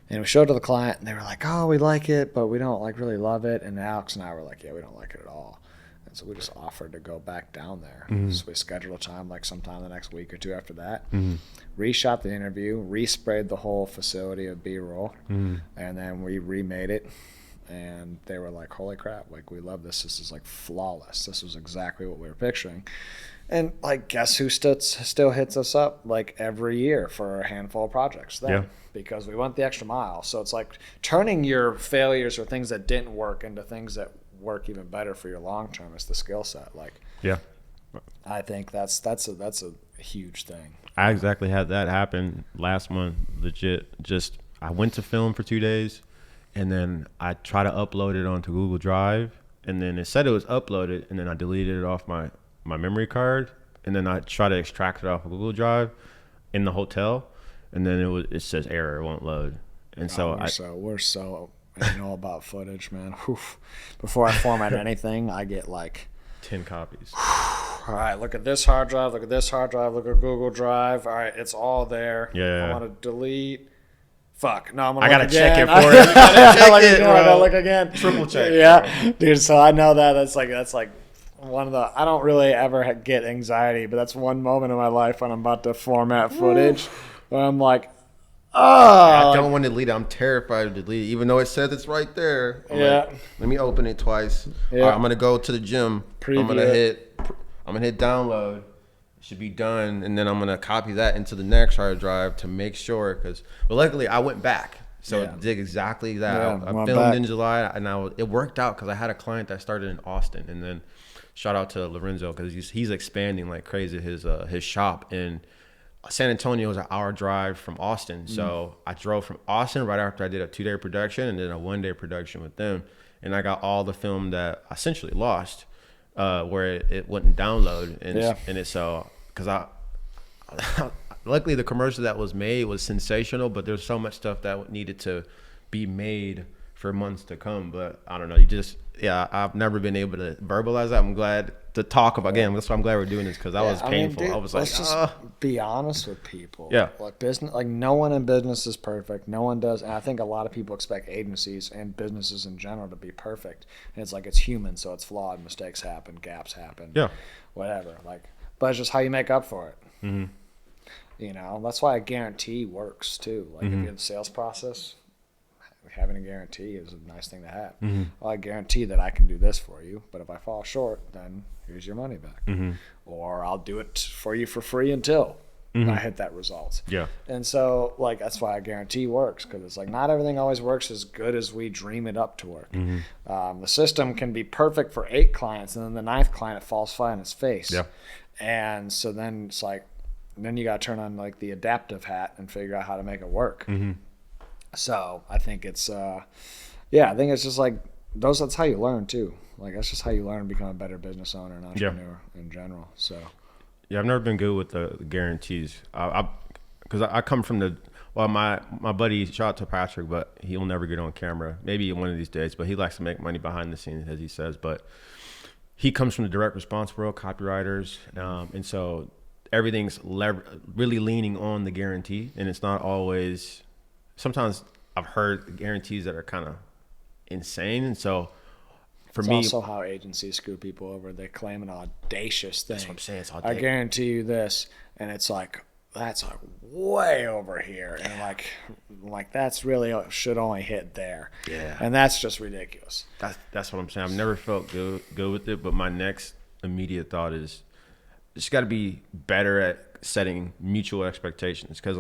And we showed it to the client, and they were like, oh, we like it, but we don't like really love it. And Alex and I were like, yeah, we don't like it at all. And so we just offered to go back down there. Mm-hmm. So we scheduled a time, like sometime the next week or two after that. Mm-hmm. Reshot the interview, resprayed the whole facility of B-roll, Mm-hmm. and then we remade it. And they were like, holy crap, like, we love this. This is like flawless. This was exactly what we were picturing. And like, guess who still hits us up like every year for a handful of projects? Them. Yeah. Because we went the extra mile. So it's like turning your failures or things that didn't work into things that work even better for your long term is the skill set. Like, Yeah. I think that's a huge thing. I exactly had that happen last month. Legit. Just, I went to film for 2 days, and then I tried to upload it onto Google Drive, and then it said it was uploaded, and then I deleted it off my memory card, and then I tried to extract it off of Google Drive in the hotel, and then it says error, it won't load. And so we're so anal about footage, man. Oof. Before I format anything, I get like 10 copies. All right, look at this hard drive, look at this hard drive, look at Google Drive. All right, it's all there. Yeah. I want to delete. Fuck. No, I'm gonna. I gotta look check again. it for it. I gotta look again. Triple check. Yeah, dude. So I know that's like one of the. I don't really ever get anxiety, but that's one moment in my life when I'm about to format footage, where I'm like, I don't want to delete it. I'm terrified to delete it, even though it says it's right there. I'm Yeah. like, let me open it twice. Yeah. All right, I'm gonna go to the gym. Preview I'm gonna hit download. It should be done, and then I'm gonna copy that into the next hard drive to make sure. But luckily I went back, so Yeah. it did exactly that. Yeah, I went filmed back. in July, and it worked out because I had a client that started in Austin, and then shout out to Lorenzo because he's expanding like crazy his shop in San Antonio is an hour drive from Austin. So I drove from Austin right after I did a 2-day production and then a 1-day production with them. And I got all the film that I essentially lost, where it wouldn't download. And it's so, cause luckily the commercial that was made was sensational, but there's so much stuff that needed to be made for months to come. But I don't know, I've never been able to verbalize that. I'm glad to talk about, again, that's why I'm glad we're doing this, because that was painful. I was like, let's just be honest with people. Yeah. Like business, like no one in business is perfect. No one does. And I think a lot of people expect agencies and businesses in general to be perfect. And it's like, it's human, so it's flawed. Mistakes happen, gaps happen. Yeah. Whatever. Like, but it's just how you make up for it. Mm-hmm. You know, that's why a guarantee works too. Like if you're in the sales process, having a guarantee is a nice thing to have. Well, I guarantee that I can do this for you, but if I fall short, then here's your money back. Or I'll do it for you for free until I hit that result. Yeah. And so, like, that's why a guarantee works, because it's like not everything always works as good as we dream it up to work. The system can be perfect for 8 clients, and then the 9th client it falls flat in its face. Yeah. And so then it's like, then you got to turn on like the adaptive hat and figure out how to make it work. So I think it's, I think it's just like that's how you learn too. Like that's just how you learn to become a better business owner and entrepreneur in general. So yeah, I've never been good with the guarantees. Because I come from my buddy, shout out to Patrick, but he'll never get on camera. Maybe one of these days, but he likes to make money behind the scenes, as he says. But he comes from the direct response world, copywriters, and so everything's really leaning on the guarantee, and it's not always. Sometimes I've heard guarantees that are kind of insane, and so for me, it's also how agencies screw people over. They claim an audacious thing. That's what I'm saying. It's I guarantee you this, and it's like that's like way over here, and like that's really should only hit there. Yeah, and that's just ridiculous. That's what I'm saying. I've never felt good with it, but my next immediate thought is just got to be better at setting mutual expectations, because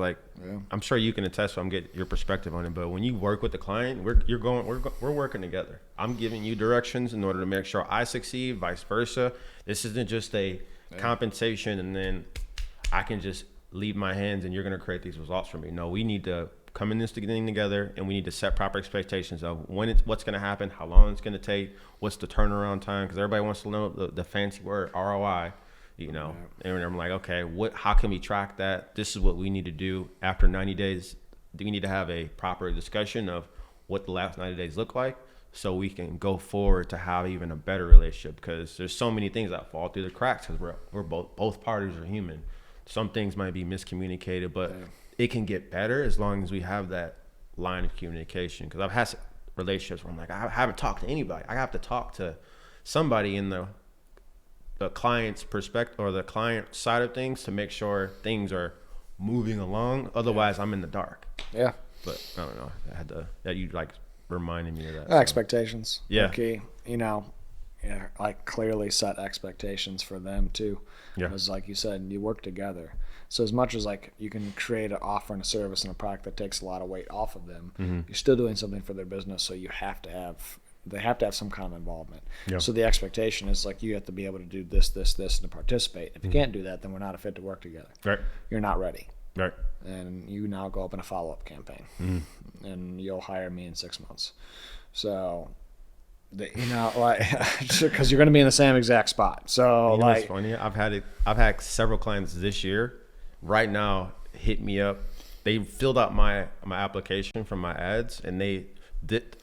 I'm sure you can attest. I'm getting your perspective on it, but when you work with the client, we're working together. I'm giving you directions in order to make sure I succeed, vice versa. This isn't just a compensation and then I can just leave my hands and you're going to create these results for me. No, we need to come in this thing together, and we need to set proper expectations of what's going to happen, how long it's going to take, what's the turnaround time, because everybody wants to know the fancy word ROI. And I'm like, okay, how can we track that? This is what we need to do after 90 days. We need to have a proper discussion of what the last 90 days look like, so we can go forward to have even a better relationship, because there's so many things that fall through the cracks, because we're both parties are human. Some things might be miscommunicated, but it can get better as long as we have that line of communication. Because I've had relationships where I'm like, I haven't talked to anybody. I have to talk to somebody in the the client's perspective or the client side of things to make sure things are moving along. Otherwise, I'm in the dark. Yeah. But I don't know. I had to that you like reminded me of that. Expectations. Yeah. Okay. You know, like clearly set expectations for them too. Yeah. Because like you said, you work together. So as much as like you can create an offer and a service and a product that takes a lot of weight off of them, you're still doing something for their business. So they have to have some kind of involvement. Yeah. So the expectation is like you have to be able to do this, this, this, and to participate. If you can't do that, then we're not a fit to work together. Right. You're not ready. Right. And you now go up in a follow-up campaign, and you'll hire me in 6 months. So, you know, like, because you're going to be in the same exact spot. So, You know like, what's funny? I've had several clients this year, right now, hit me up. They filled out my application from my ads, and they did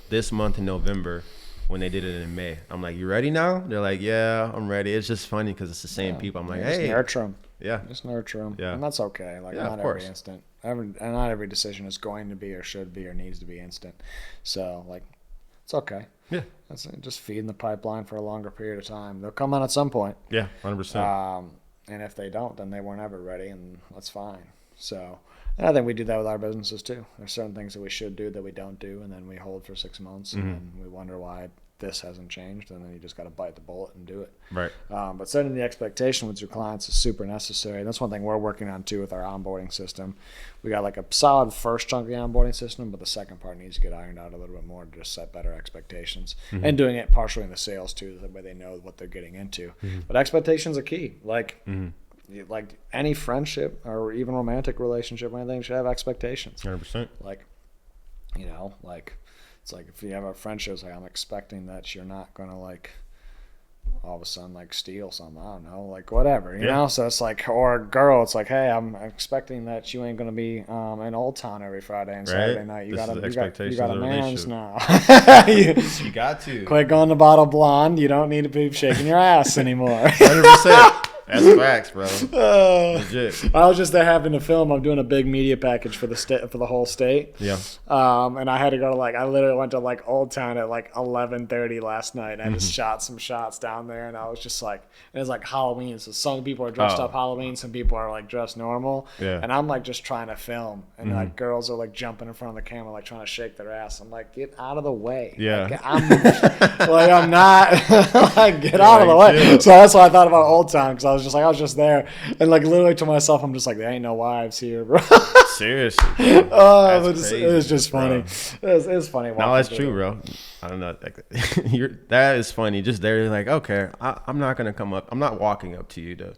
this month in November when they did it in May. I'm like, you ready now? They're like, yeah, I'm ready. It's just funny because it's the same people. I'm like, just hey, nurture them. yeah, Just nurture them. Yeah. And that's okay. Like, Yeah, not of every course. instant. Not every decision is going to be or should be or needs to be instant. So, like, it's okay. yeah, That's just feeding the pipeline for a longer period of time. They'll come on at some point. yeah, 100%. And if they don't, then they weren't ever ready, and that's fine. So, and I think we do that with our businesses too. There's certain things that we should do that we don't do, and then we hold for 6 months, and then we wonder why this hasn't changed, and then you just got to bite the bullet and do it. Right. But setting the expectation with your clients is super necessary. That's one thing we're working on too with our onboarding system. We got like a solid first chunk of the onboarding system, but the second part needs to get ironed out a little bit more to just set better expectations. And doing it partially in the sales too, that way they know what they're getting into. But expectations are key. Like any friendship or even romantic relationship or anything should have expectations. 100%. Like, you know, like it's like if you have a friendship, it's like I'm expecting that you're not gonna like all of a sudden like steal something. I don't know, like whatever, you know. So it's like, or a girl, it's like, hey, I'm expecting that you ain't gonna be in Old Town every Friday and Saturday night. You got a man's now. You got to Quit going to Bottle Blonde. You don't need to be shaking your ass anymore. 100%. That's facts, bro. Legit. I was just there having to film. I'm doing a big media package for the state, for the whole state. Yeah. And I had to go to I literally went to Old Town at 11:30 last night. And I just shot some shots down there, and I was just like, and it's like Halloween, so some people are dressed up Halloween, some people are dressed normal. Yeah. And I'm just trying to film, and girls are jumping in front of the camera, trying to shake their ass. I'm like, get out of the way. Yeah. I'm not get out of the way. Chill. So that's why I thought about Old Town, because I was just there, and literally to myself, I'm just like, there ain't no wives here, bro. Seriously. It was just funny. It was funny. No, that's true, bro. I don't know. That is funny. Just there, you're like, okay, I'm not gonna come up. I'm not walking up to you to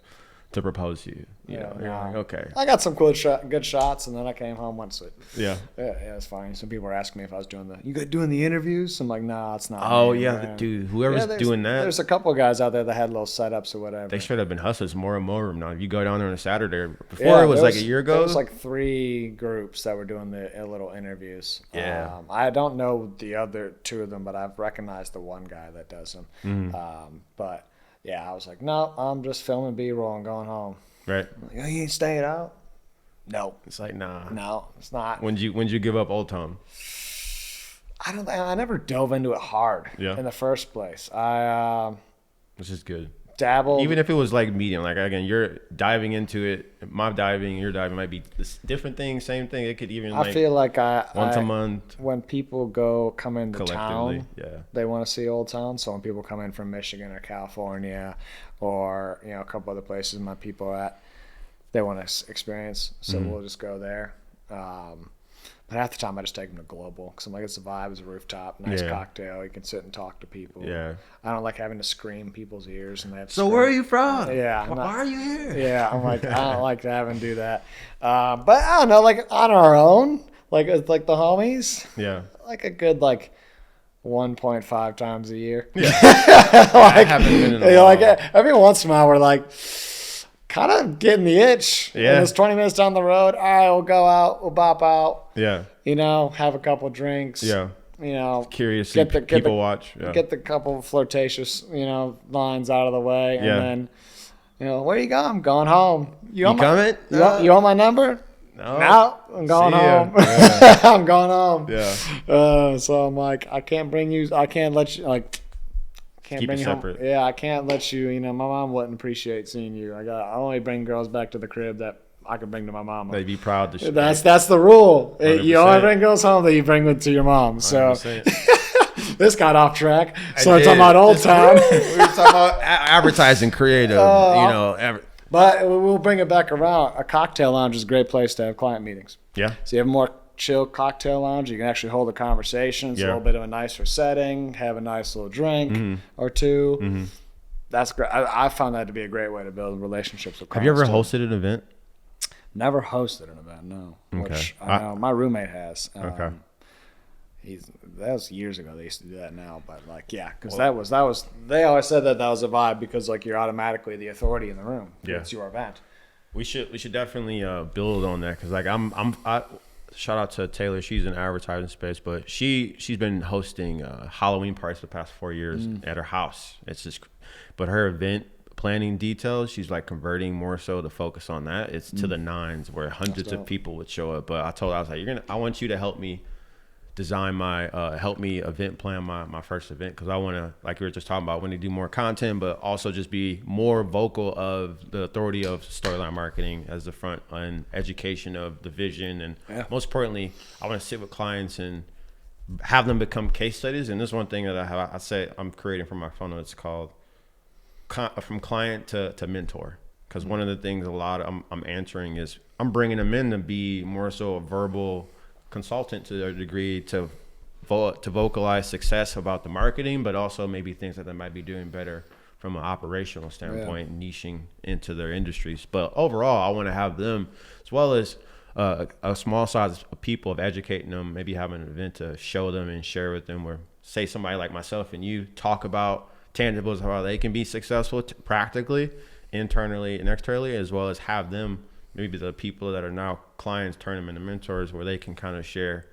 propose to you. You know, you're like, okay. I got some good shots, and then I came home once. Yeah. Yeah, it's fine. Some people were asking me if I was doing the interviews. I'm like, nah, it's not. Oh me, yeah, man. dude. Whoever's doing that. There's a couple of guys out there that had little setups or whatever. They should have been hustlers more and more of them now. If you go down there on a Saturday, before it was a year ago. There was 3 groups that were doing the little interviews. Yeah. I don't know the other 2 of them, but I've recognized the one guy that does them. But yeah, I was like, no, I'm just filming B-roll and going home. Right. I'm like, oh, you ain't staying out? No. It's like, nah. No, it's not. When'd you give up Old Town? I never dove into it hard in the first place. Which is good. Dabbled. Even if it was medium, again, you're diving into it. My diving, your diving might be different thing, same thing. It could even I feel like once a month. When people come into town, yeah, they want to see Old Town. So when people come in from Michigan or California, or a couple other places my people are at, they want to experience. So we'll just go there. But half the time I just take them to Global, because I'm like, it's a vibe, it's a rooftop, nice cocktail, you can sit and talk to people. Yeah. I don't like having to scream people's ears, and they have. So where are you from? Yeah. Why are you here? Yeah, I'm like, I don't like having to do that. But I don't know, on our own, it's like the homies. Yeah. A good 1.5 times a year. Yeah. I haven't been in a while. Every once in a while we're kind of getting the itch. Yeah. And it's 20 minutes down the road. All right, we'll go out. We'll bop out. Yeah. Have a couple drinks. Yeah. Curious. Watch. Yeah. Get the couple flirtatious, lines out of the way. And then, where you going? I'm going home. You coming? You want my number? No. I'm going home. Yeah. I'm going home. Yeah. So I'm like, I can't bring you. I can't let you. can't Keep bring it you home. separate. Yeah, I can't let you. My mom wouldn't appreciate seeing you. I only bring girls back to the crib that I can bring to my mama. They'd be proud to. That's the rule. 100%. You only bring girls home that you bring them to your mom. So 100%. this got off track. So we're talking about Old Town. We were talking about advertising, creative. But we'll bring it back around. A cocktail lounge is a great place to have client meetings. Yeah. So you have a more chill cocktail lounge. You can actually hold a conversation. It's a little bit of a nicer setting. Have a nice little drink or two. That's great. I found that to be a great way to build relationships with clients. Have you ever hosted an event? Never hosted an event, no. Okay. Which I know my roommate has. Okay. That was years ago. They used to do that now, but because that was. They always said that was a vibe because you're automatically the authority in the room. Yeah. It's your event. We should definitely build on that because I shout out to Taylor. She's in advertising space, but she's been hosting Halloween parties for the past 4 years at her house. It's just, but her event planning details, she's converting more so to focus on that. It's to the nines where hundreds of people would show up. But I told her, I was like, I want you to help me design help me event plan my first event because I want to, like we were just talking about, I want to do more content, but also just be more vocal of the authority of storyline marketing as the front and education of the vision. And most importantly, I want to sit with clients and have them become case studies. And this is one thing that I say I'm creating for my funnel. It's called from client to mentor. Because one of the things I'm answering is I'm bringing them in to be more so a verbal consultant to a degree to vocalize success about the marketing, but also maybe things that they might be doing better from an operational standpoint, niching into their industries. But overall, I want to have them, as well as a small size of people, of educating them, maybe having an event to show them and share with them, where say somebody like myself and you talk about tangibles, how they can be successful practically, internally and externally, as well as have them, maybe the people that are now clients, turn them into mentors where they can kind of share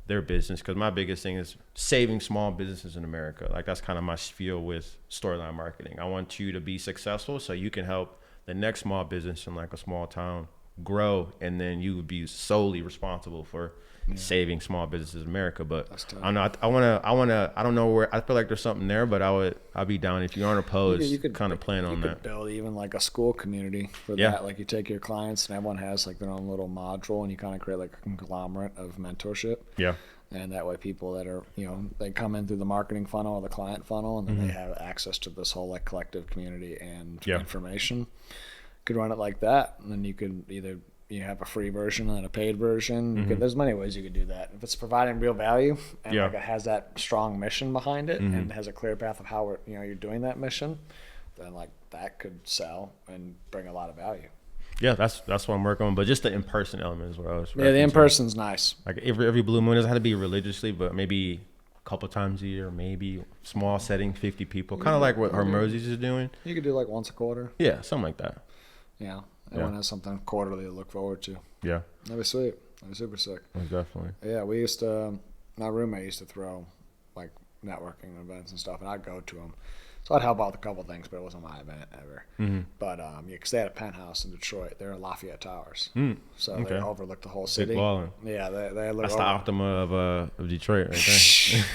their business. Because my biggest thing is saving small businesses in America. That's kind of my spiel with storyline marketing. I want you to be successful so you can help the next small business in a small town grow, and then you would be solely responsible for saving small businesses in America. But I don't know. I don't know where. I feel like there's something there, but I'd be down if you aren't opposed. You could kind of plan on that. You could build even a school community for that. You take your clients and everyone has their own little module, and you kind of create a conglomerate of mentorship. Yeah. And that way, people that are they come in through the marketing funnel or the client funnel, and then they have access to this whole collective community and information. Could run it like that, and then you could either have a free version and a paid version. There's many ways you could do that. If it's providing real value and it has that strong mission behind it and has a clear path of how you're doing that mission, then that could sell and bring a lot of value. Yeah, that's what I'm working on. But just the in-person element is what I was. Yeah, the in-person's nice. Every blue moon doesn't have to be religiously, but maybe a couple times a year, maybe small setting, 50 people, kind of like what Hermosi's is doing. You could do once a quarter. Yeah, something like that. Yeah. Everyone has something quarterly to look forward to. Yeah. That'd be sweet. That'd be super sick. Definitely. Yeah, we used to, my roommate used to throw networking events and stuff, and I'd go to them. So I'd help out with a couple things, but it wasn't my event ever. But because they had a penthouse in Detroit. They're in Lafayette Towers. So they overlooked the whole city. Big ballin'. Yeah, they look. That's the Optima of Detroit right there.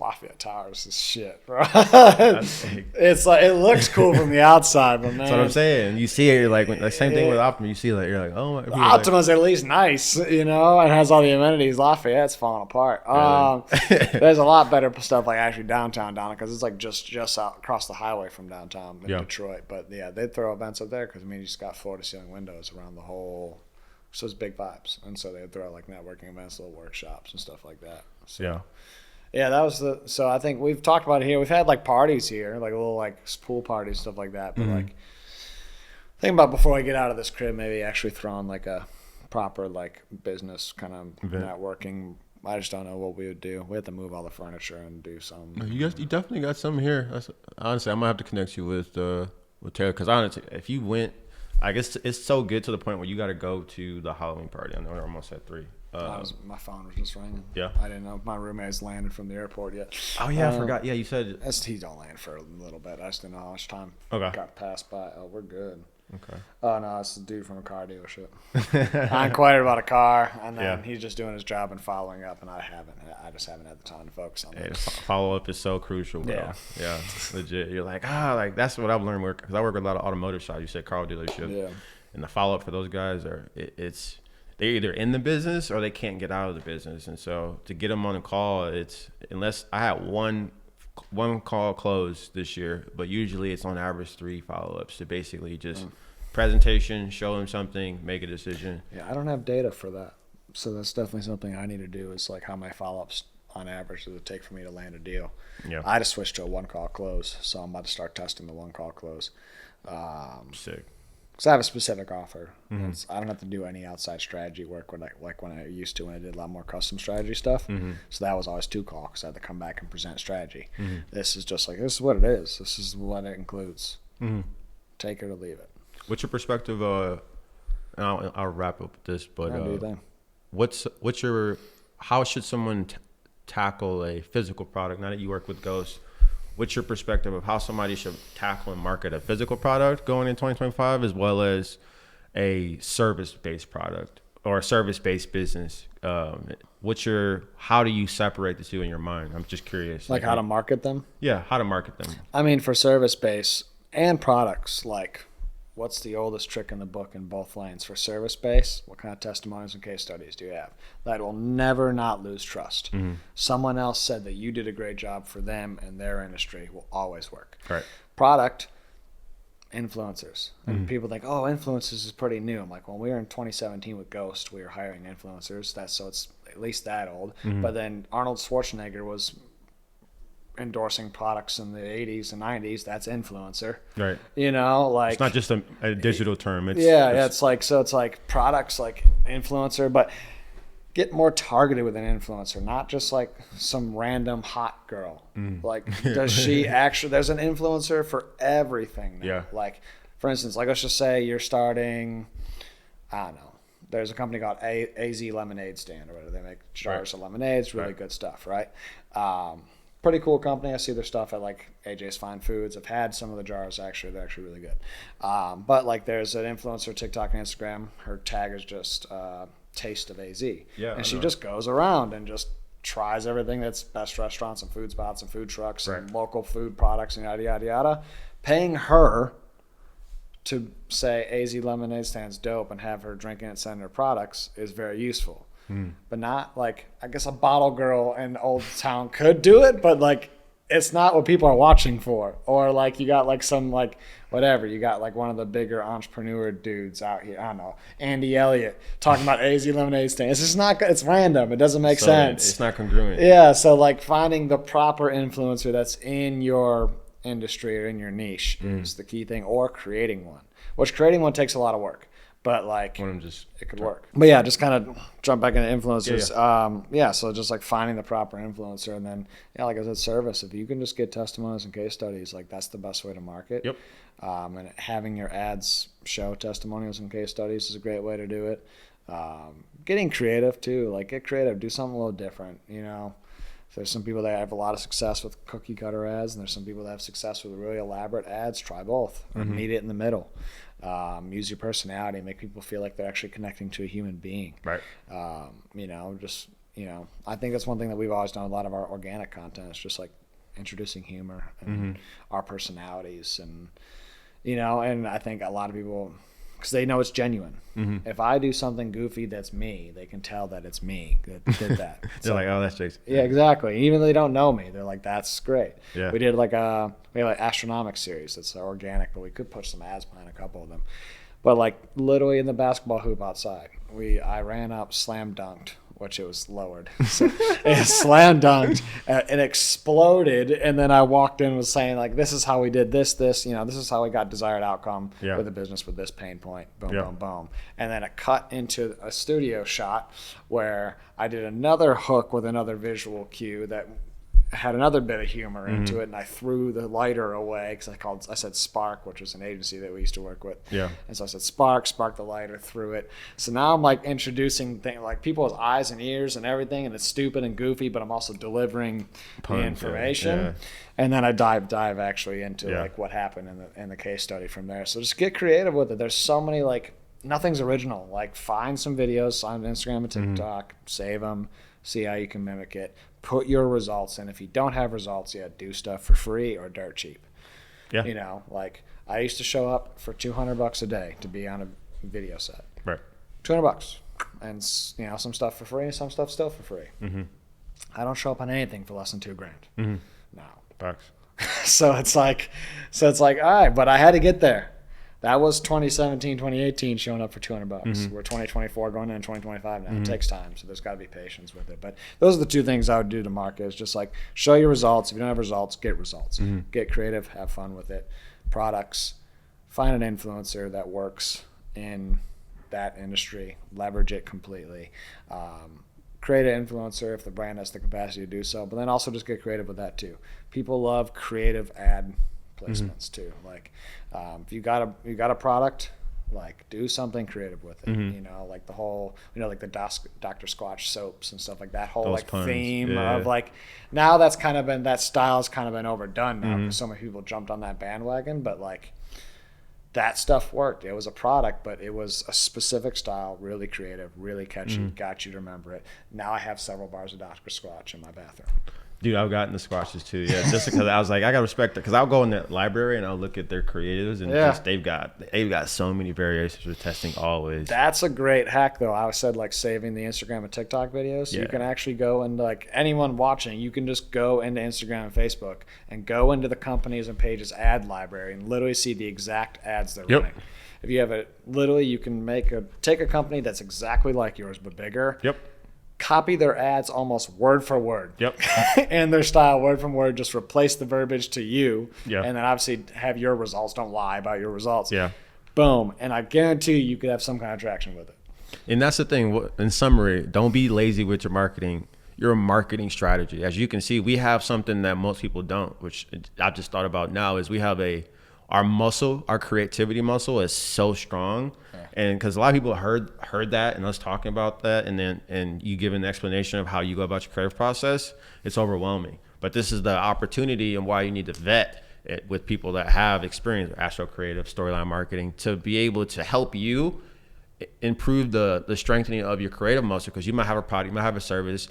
Lafayette Towers is shit, bro. It's it looks cool from the outside, but man, that's what I'm saying. You see it same thing with Optima. You see you're oh, Optima's at least nice, it has all the amenities. Lafayette's falling apart. There's a lot better stuff actually downtown because it's just out across the highway from downtown in Detroit. But they'd throw events up there because you just got floor to ceiling windows around the whole. So it's big vibes, and so they'd throw networking events, little workshops and stuff like that. So, yeah, that was so I think we've talked about it here. We've had parties here, little pool parties, stuff like that. But think about before I get out of this crib, maybe actually throwing a proper business kind of networking. I just don't know what we would do. We have to move all the furniture and do some. You definitely got some here. Honestly, I might have to connect you with Taylor because honestly, if you went, I guess it's so good to the point where you got to go to the Halloween party. I know we're almost at 3. My phone was just ringing. Yeah. I didn't know if my roommate's landed from the airport yet. Oh, yeah, I forgot. Yeah, you said. He don't land for a little bit. I just didn't know how much time got passed by. Oh, we're good. Okay. Oh no, it's the dude from a car dealership. I inquired about a car, and then he's just doing his job and following up, and I just haven't had the time to focus on that. Follow up is so crucial, bro. Yeah, legit. You're like, like that's what I've learned because I work with a lot of automotive shops. You said car dealership. Yeah. And the follow up for those guys they're either in the business or they can't get out of the business, and so to get them on a call, unless I had one call closed this year, but usually it's on average 3 follow-ups to basically just presentation, show them something, make a decision. Yeah, I don't have data for that, so that's definitely something I need to do. Is like how many follow-ups on average does it take for me to land a deal? Yeah, I just switched to a 1-call close, so I'm about to start testing the 1-call close. Sick. Because I have a specific offer. I don't have to do any outside strategy work when I used to when I did a lot more custom strategy stuff. So that was always 2-call because I had to come back and present strategy. This is just like, this is what it is. This is what it includes. Take it or leave it. What's your perspective? I'll wrap up with this, but how should someone tackle a physical product? Now that you work with Ghost, what's your perspective of how somebody should tackle and market a physical product going in 2025, as well as a service-based product or a service-based business? How do you separate the two in your mind? I'm just curious. Like how to market them? Yeah, how to market them. I mean, for service-based and products, like what's the oldest trick in the book in both lanes? For service-based, what kind of testimonials and case studies do you have? That will never not lose trust. Someone else said that you did a great job for them and their industry will always work. Right. Product, influencers. And people think, oh, influencers is pretty new. I'm like, well, we were in 2017 with Ghost. We were hiring influencers. So it's at least that old. But then Arnold Schwarzenegger was endorsing products in the 80s and 90s. That's influencer, right? Like it's not just a digital term. It's like products, like influencer, but get more targeted with an influencer, not just like some random hot girl. Like, does she actually? There's an influencer for everything now. Yeah. Like, for instance, like let's just say you're starting, I don't know. There's a company called AZ Lemonade Stand or whatever. They make jars of lemonades, really good stuff, right? Pretty cool company. I see their stuff at like AJ's Fine Foods. I've had some of the jars actually. They're actually really good. But like there's an influencer TikTok and Instagram. Her tag is just Taste of AZ. Yeah, and she just goes around and just tries everything that's best restaurants and food spots and food trucks and local food products and yada, yada, yada. Paying her to say AZ Lemonade Stand's dope and have her drinking it, sending her products is very useful. But not like, I guess a bottle girl in Old Town could do it, but like it's not what people are watching for. Or like you got like some like whatever, you got like one of the bigger entrepreneur dudes out here, I don't know, Andy Elliott talking about AZ Lemonade Stand. It's just not, it's random. It doesn't make sense. It's not congruent. Yeah, so like finding the proper influencer that's in your industry or in your niche is the key thing, or creating one, which creating one takes a lot of work. But like it could work. But yeah, just kind of jump back into influencers. So just like finding the proper influencer, and then like I said, service. If you can just get testimonials and case studies, like that's the best way to market. Yep. And having your ads show testimonials and case studies is a great way to do it. Getting creative too, like get creative, do something a little different. There's some people that have a lot of success with cookie cutter ads, and there's some people that have success with really elaborate ads. Try both, or meet it in the middle. Use your personality, make people feel like they're actually connecting to a human being. Right. I think that's one thing that we've always done. A lot of our organic content is just like introducing humor and our personalities, and and I think a lot of people, because they know it's genuine. If I do something goofy that's me, they can tell that it's me that did that. They're like, oh, that's Jason. Yeah, exactly. Even though they don't know me, they're like, that's great. Yeah. We did we have like astronomic series that's organic, but we could put some ads behind a couple of them. But like literally in the basketball hoop outside, I ran up, slam dunked, which it was lowered. So it slam dunked, it exploded, and then I walked in and was saying like, this is how we did this, this is how we got desired outcome with the business with this pain point, boom, boom, boom. And then it cut into a studio shot where I did another hook with another visual cue that had another bit of humor into it, and I threw the lighter away because I said Spark, which was an agency that we used to work with. Yeah. And so I said Spark the lighter, threw it. So now I'm like introducing things like people's eyes and ears and everything, and it's stupid and goofy, but I'm also delivering the information. Yeah. And then I dive actually into like what happened in the case study from there. So just get creative with it. There's so many, like, nothing's original. Like, find some videos on Instagram and TikTok, save them, see how you can mimic it. Put your results in. If you don't have results yet, do stuff for free or dirt cheap. Yeah. You know, like, I used to show up for $200 a day to be on a video set. Right. $200, and you know, some stuff for free, and some stuff still for free. I don't show up on anything for less than $2,000. No. Bucks. So it's like, all right, but I had to get there. That was 2017, 2018 showing up for $200. We're 2024 going into 2025 now. It takes time, so there's got to be patience with it. But those are the two things I would do to market, is just like, show your results. If you don't have results, get results. Get creative, have fun with it. Products, find an influencer that works in that industry, leverage it completely. Create an influencer if the brand has the capacity to do so, but then also just get creative with that too. People love creative ad placements too. Like, if you got a product, like, do something creative with it. You know, like the whole, you know, like the Dr. Squatch soaps and stuff like that whole, those like puns. Theme of like, now that style's kind of been overdone now because so many people jumped on that bandwagon, but like, that stuff worked. It was a product, but it was a specific style, really creative, really catchy, got you to remember it. Now I have several bars of Dr. Squatch in my bathroom. Dude, I've gotten the Squatches too. Yeah, just because I was like, I gotta respect it, because I'll go in the library and I'll look at their creatives, and just they've got so many variations for testing always. That's a great hack though. I said, like, saving the Instagram and TikTok videos. You can actually go, and like, anyone watching, you can just go into Instagram and Facebook and go into the companies and pages ad library and literally see the exact ads they're running. If you have you can take a company that's exactly like yours but bigger. Copy their ads almost word for word. And their style word for word. Just replace the verbiage to you. And then obviously have your results. Don't lie about your results. Boom. And I guarantee you could have some kind of traction with it. And that's the thing. In summary, don't be lazy with your marketing. Your marketing strategy. As you can see, we have something that most people don't, which I just thought about now, is we have our creativity muscle is so strong. And because a lot of people heard that and us talking about that, and you give an explanation of how you go about your creative process, it's overwhelming. But this is the opportunity and why you need to vet it with people that have experience with Astro Creative, Storyline Marketing, to be able to help you improve the strengthening of your creative muscle, because you might have a product, you might have a service.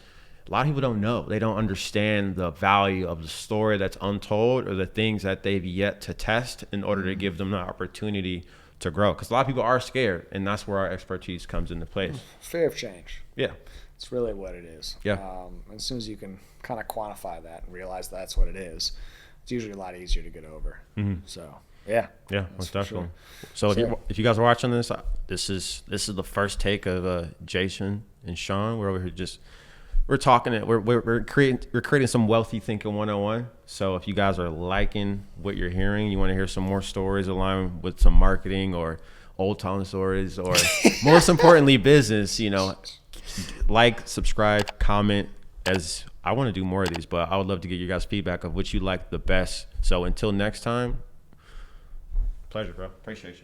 A lot of people don't know. They don't understand the value of the story that's untold, or the things that they've yet to test, in order to give them the opportunity to grow. Because a lot of people are scared, and that's where our expertise comes into place. Fear of change. Yeah. It's really what it is. As soon as you can kind of quantify that and realize that's what it is, it's usually a lot easier to get over. So, yeah, most definitely. Sure. So if you guys are watching this, this is the first take of Jason and Shawn. We're over here we're talking it. We're creating some wealthy thinking 101. So if you guys are liking what you're hearing, you want to hear some more stories aligned with some marketing or old town stories, or most importantly, business, you know, like, subscribe, comment, as I want to do more of these, but I would love to get you guys feedback of what you like the best. So until next time, pleasure, bro. Appreciate you.